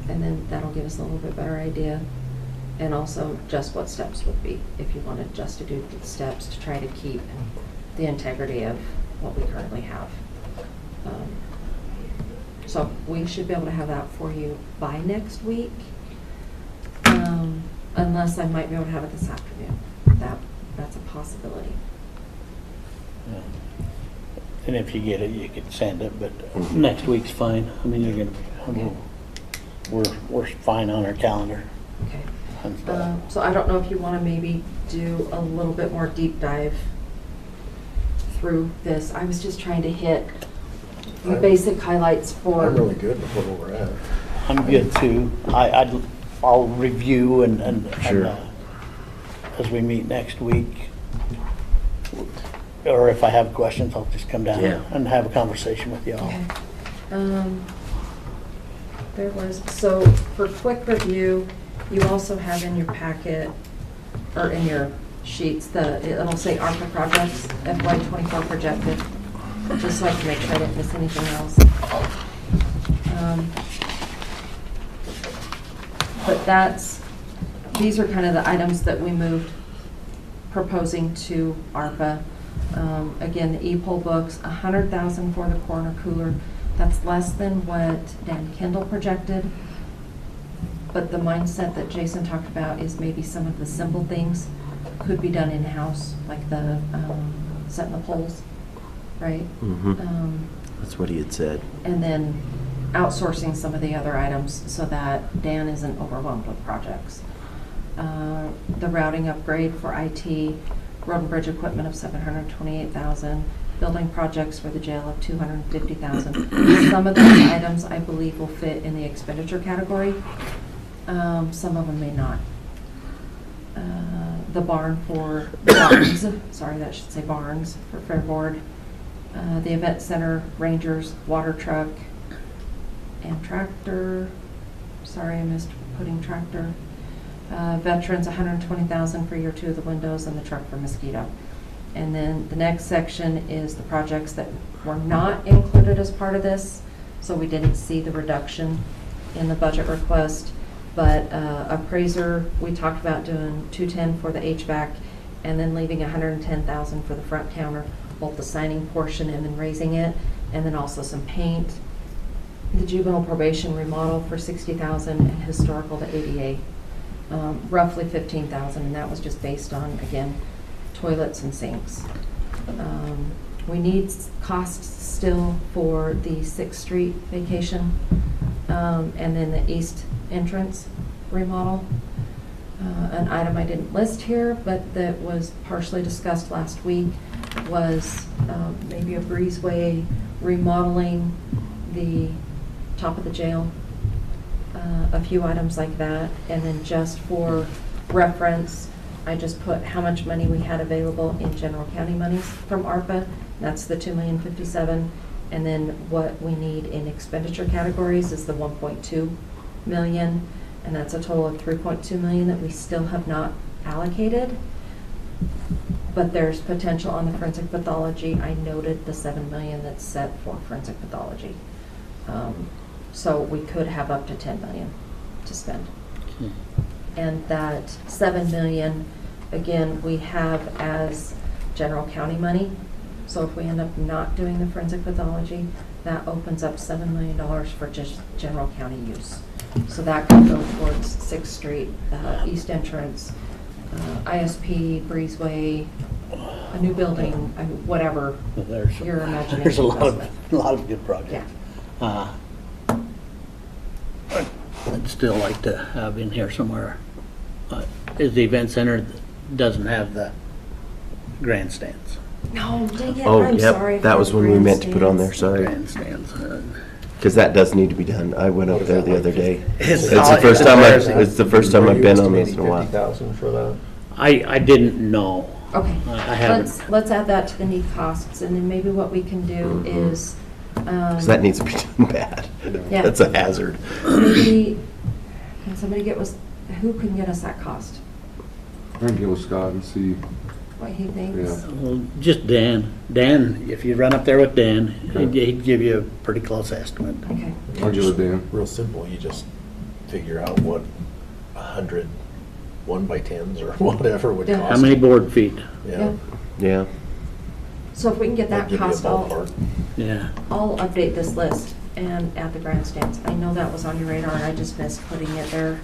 then that'll give us a little bit better idea. And also just what steps would be, if you wanted just to do the steps to try to keep the integrity of what we currently have. So we should be able to have that for you by next week, unless I might be able to have it this afternoon. That's a possibility. Yeah. And if you get it, you could send it, but next week's fine. I mean, you're gonna, we're fine on our calendar. Okay. And stuff. So I don't know if you want to maybe do a little bit more deep dive through this. I was just trying to hit the basic highlights for. I'm really good with where we're at. I'm good too. I'll review and Sure. As we meet next week, or if I have questions, I'll just come down Yeah. and have a conversation with y'all. Okay. There was, so for quick review, you also have in your packet, or in your sheets, it'll say ARPA projects, FY24 projected, just so I can make sure I didn't miss anything else. But these are kind of the items that we moved, proposing to ARPA. Again, the e-poll books, $100,000 for the corner cooler. That's less than what Dan Kendall projected. But the mindset that Jason talked about is maybe some of the simple things could be done in-house, like the setting the poles, right? That's what he had said. And then outsourcing some of the other items so that Dan isn't overwhelmed with projects. The routing upgrade for IT, road and bridge equipment of $728,000, building projects for the jail of $250,000. Some of those items I believe will fit in the expenditure category. Some of them may not. The barns, sorry, that should say barns for Fair Board. The event center, rangers, water truck, and tractor. Sorry, I missed putting tractor. Veterans, $120,000 for year 2 of the windows and the truck for mosquito. And then the next section is the projects that were not included as part of this, so we didn't see the reduction in the budget request. But appraiser, we talked about doing $210 for the HVAC and then leaving $110,000 for the front counter, both the signing portion and then raising it, and then also some paint. The juvenile probation remodel for $60,000 and historical to ADA, roughly $15,000, and that was just based on, again, toilets and sinks. We need costs still for the 6th Street vacation, and then the east entrance remodel. An item I didn't list here, but that was partially discussed last week, was maybe a breezeway remodeling the top of the jail, a few items like that. And then just for reference, I just put how much money we had available in general county monies from ARPA. That's the $2,057,000. And then what we need in expenditure categories is the $1.2 million. And that's a total of $3.2 million that we still have not allocated. But there's potential on the forensic pathology. I noted the $7 million that's set for forensic pathology. So we could have up to $10 million to spend. And that $7 million, again, we have as general county money. So if we end up not doing the forensic pathology, that opens up $7 million for just general county use. So that could go towards 6th Street, East Entrance, ISP, Breezeway, a new building, whatever There's your imagination. there's a lot goes of, with. a lot of good projects. I'd still like to have in here somewhere, is the event center doesn't have the grandstands. No, dang it, Oh, I'm sorry. yep, that was when we meant to put on there, sorry. Grandstands. Because that does need to be done. I went up there the other day. It's It's the first time it's the first time I've been on this in a while. 50,000 for that? I didn't know. Okay, I haven't. let's add that to the need costs, and then maybe what we can do is, Because that needs to be done bad. Yeah. That's a hazard. maybe, can somebody who can get us that cost? I can get with Scott and see. What he thinks? Well, just Dan. Dan, if you run up there with Dan, he'd give you a pretty close estimate. Okay, I'll get with Dan. Real simple, you just figure out what 100 1x10s or whatever would Yeah. cost. How many board feet? Yeah. Yeah. so if we can get That'd that give you a cost, ballpark. Yeah. I'll update this list and add the grandstands. I know that was on your radar, and I just missed putting it there.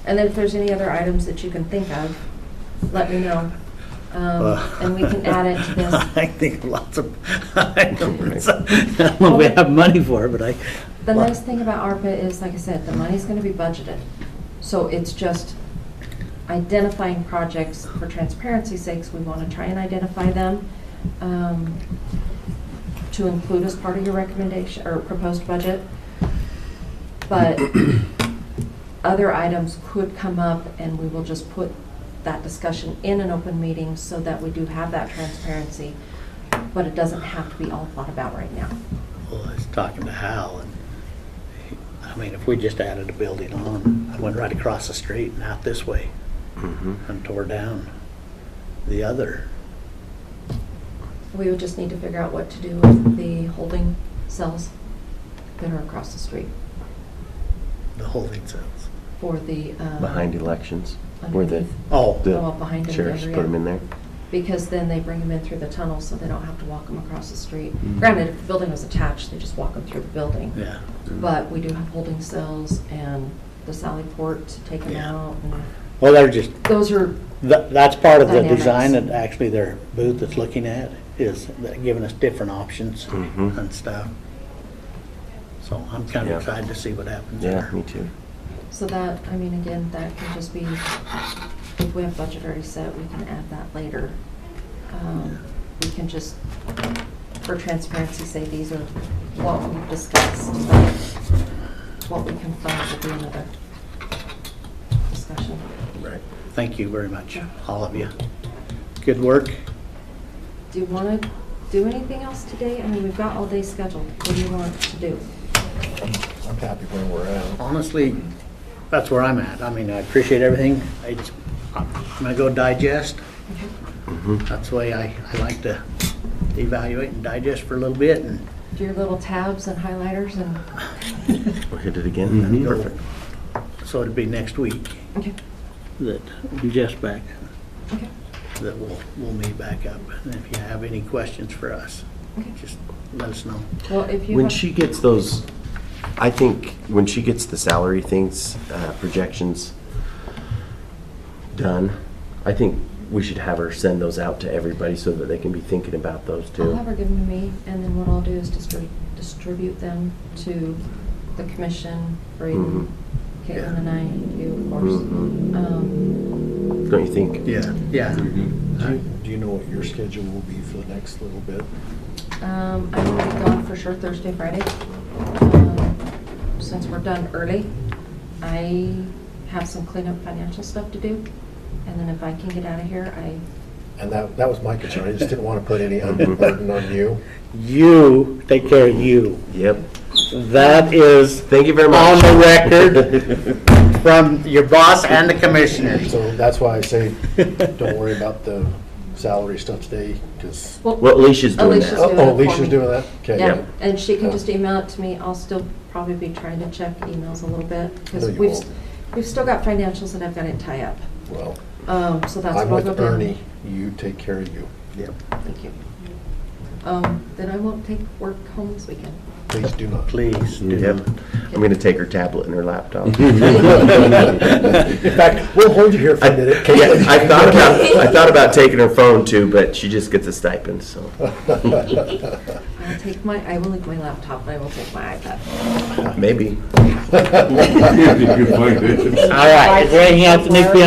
And then if there's any other items that you can think of, let me know. And we can add it to this. I think lots of items. I don't know if we have money for it, but The nice thing about ARPA is, like I said, the money's gonna be budgeted. So it's just identifying projects for transparency's sakes. We wanna try and identify them to include as part of your recommendation or proposed budget. But other items could come up, and we will just put that discussion in an open meeting so that we do have that transparency. But it doesn't have to be all thought about right now. well, I was talking to Hal, and I mean, if we just added a building on, I went right across the street and out this way and tore down the other. We would just need to figure out what to do with the holding cells that are across the street The holding cells. for the. Behind elections, where the, underneath. Oh, the Go up behind them, sheriffs yeah. put them in there. Because then they bring them in through the tunnel, so they don't have to walk them across the street. Mhm. Granted, if the building was attached, they just walk them through the building. yeah. But we do have holding cells and the Sally port to take them Yeah. out. And Well, they're just, those are, that's part of the Dynamics. design that actually their booth is looking at, is giving us different options Mhm. and stuff. So I'm kind Yeah. of excited to see what happens Yeah, there. me too. so that, I mean, again, that can just be, if we have budget already set, we can add that later. We can just, for transparency, say these are what we've discussed, but what we can fund will be another discussion. Right. Thank you very much, all of you. Good work. Do you want to do anything else today? I mean, we've got all day scheduled. What do you want to do? I'm happy where we're at. Honestly, that's where I'm at. I mean, I appreciate everything. I'm gonna go digest. That's the way I like to evaluate and digest for a little bit and Do your little tabs and highlighters and, We'll hit it again. perfect. So it'd be next week okay, that Jeff's back, okay, that we'll meet back up. And if you have any questions for us, okay. just let us know. Well, if you When have- she gets those, I think when she gets the salary things, projections done, I think we should have her send those out to everybody so that they can be thinking about those I'll too. have her give them to me, and then what I'll do is distribute them to the commission, Braden, Caitlin and I, you, of course. Don't you think? Yeah. Do you know what your schedule will be for the next little bit? I'm gonna be gone for sure Thursday, Friday. Since we're done early, I have some cleanup financial stuff to do, and then if I can get out of here, And that was my concern. I just didn't want to put any undue burden on you. You, take care of you. Yep. That is Thank you very on much. the record from your boss and the commissioner. So that's why I say, don't worry about the salary stuff today, because, well, Well, Alicia's doing Alicia's that. doing it for Alicia's me. doing that? Okay. yeah, and she can just email it to me. I'll still probably be trying to check emails a little bit, because No, you we've won't. still got financials that I've got to tie up. Well, So that's I'm what I'll with go down. Ernie. You take care of you. Yep. Thank you. Then I won't take work home this weekend. Please do not. Please do. Yep. I'm gonna take her tablet and her laptop. In fact, we'll hold you here for a minute. Yeah, I thought about taking her phone too, but she just gets a stipend, so. I will leave my laptop, but I will take my iPad. Maybe. If you can find it. All right, is there anything else that needs to be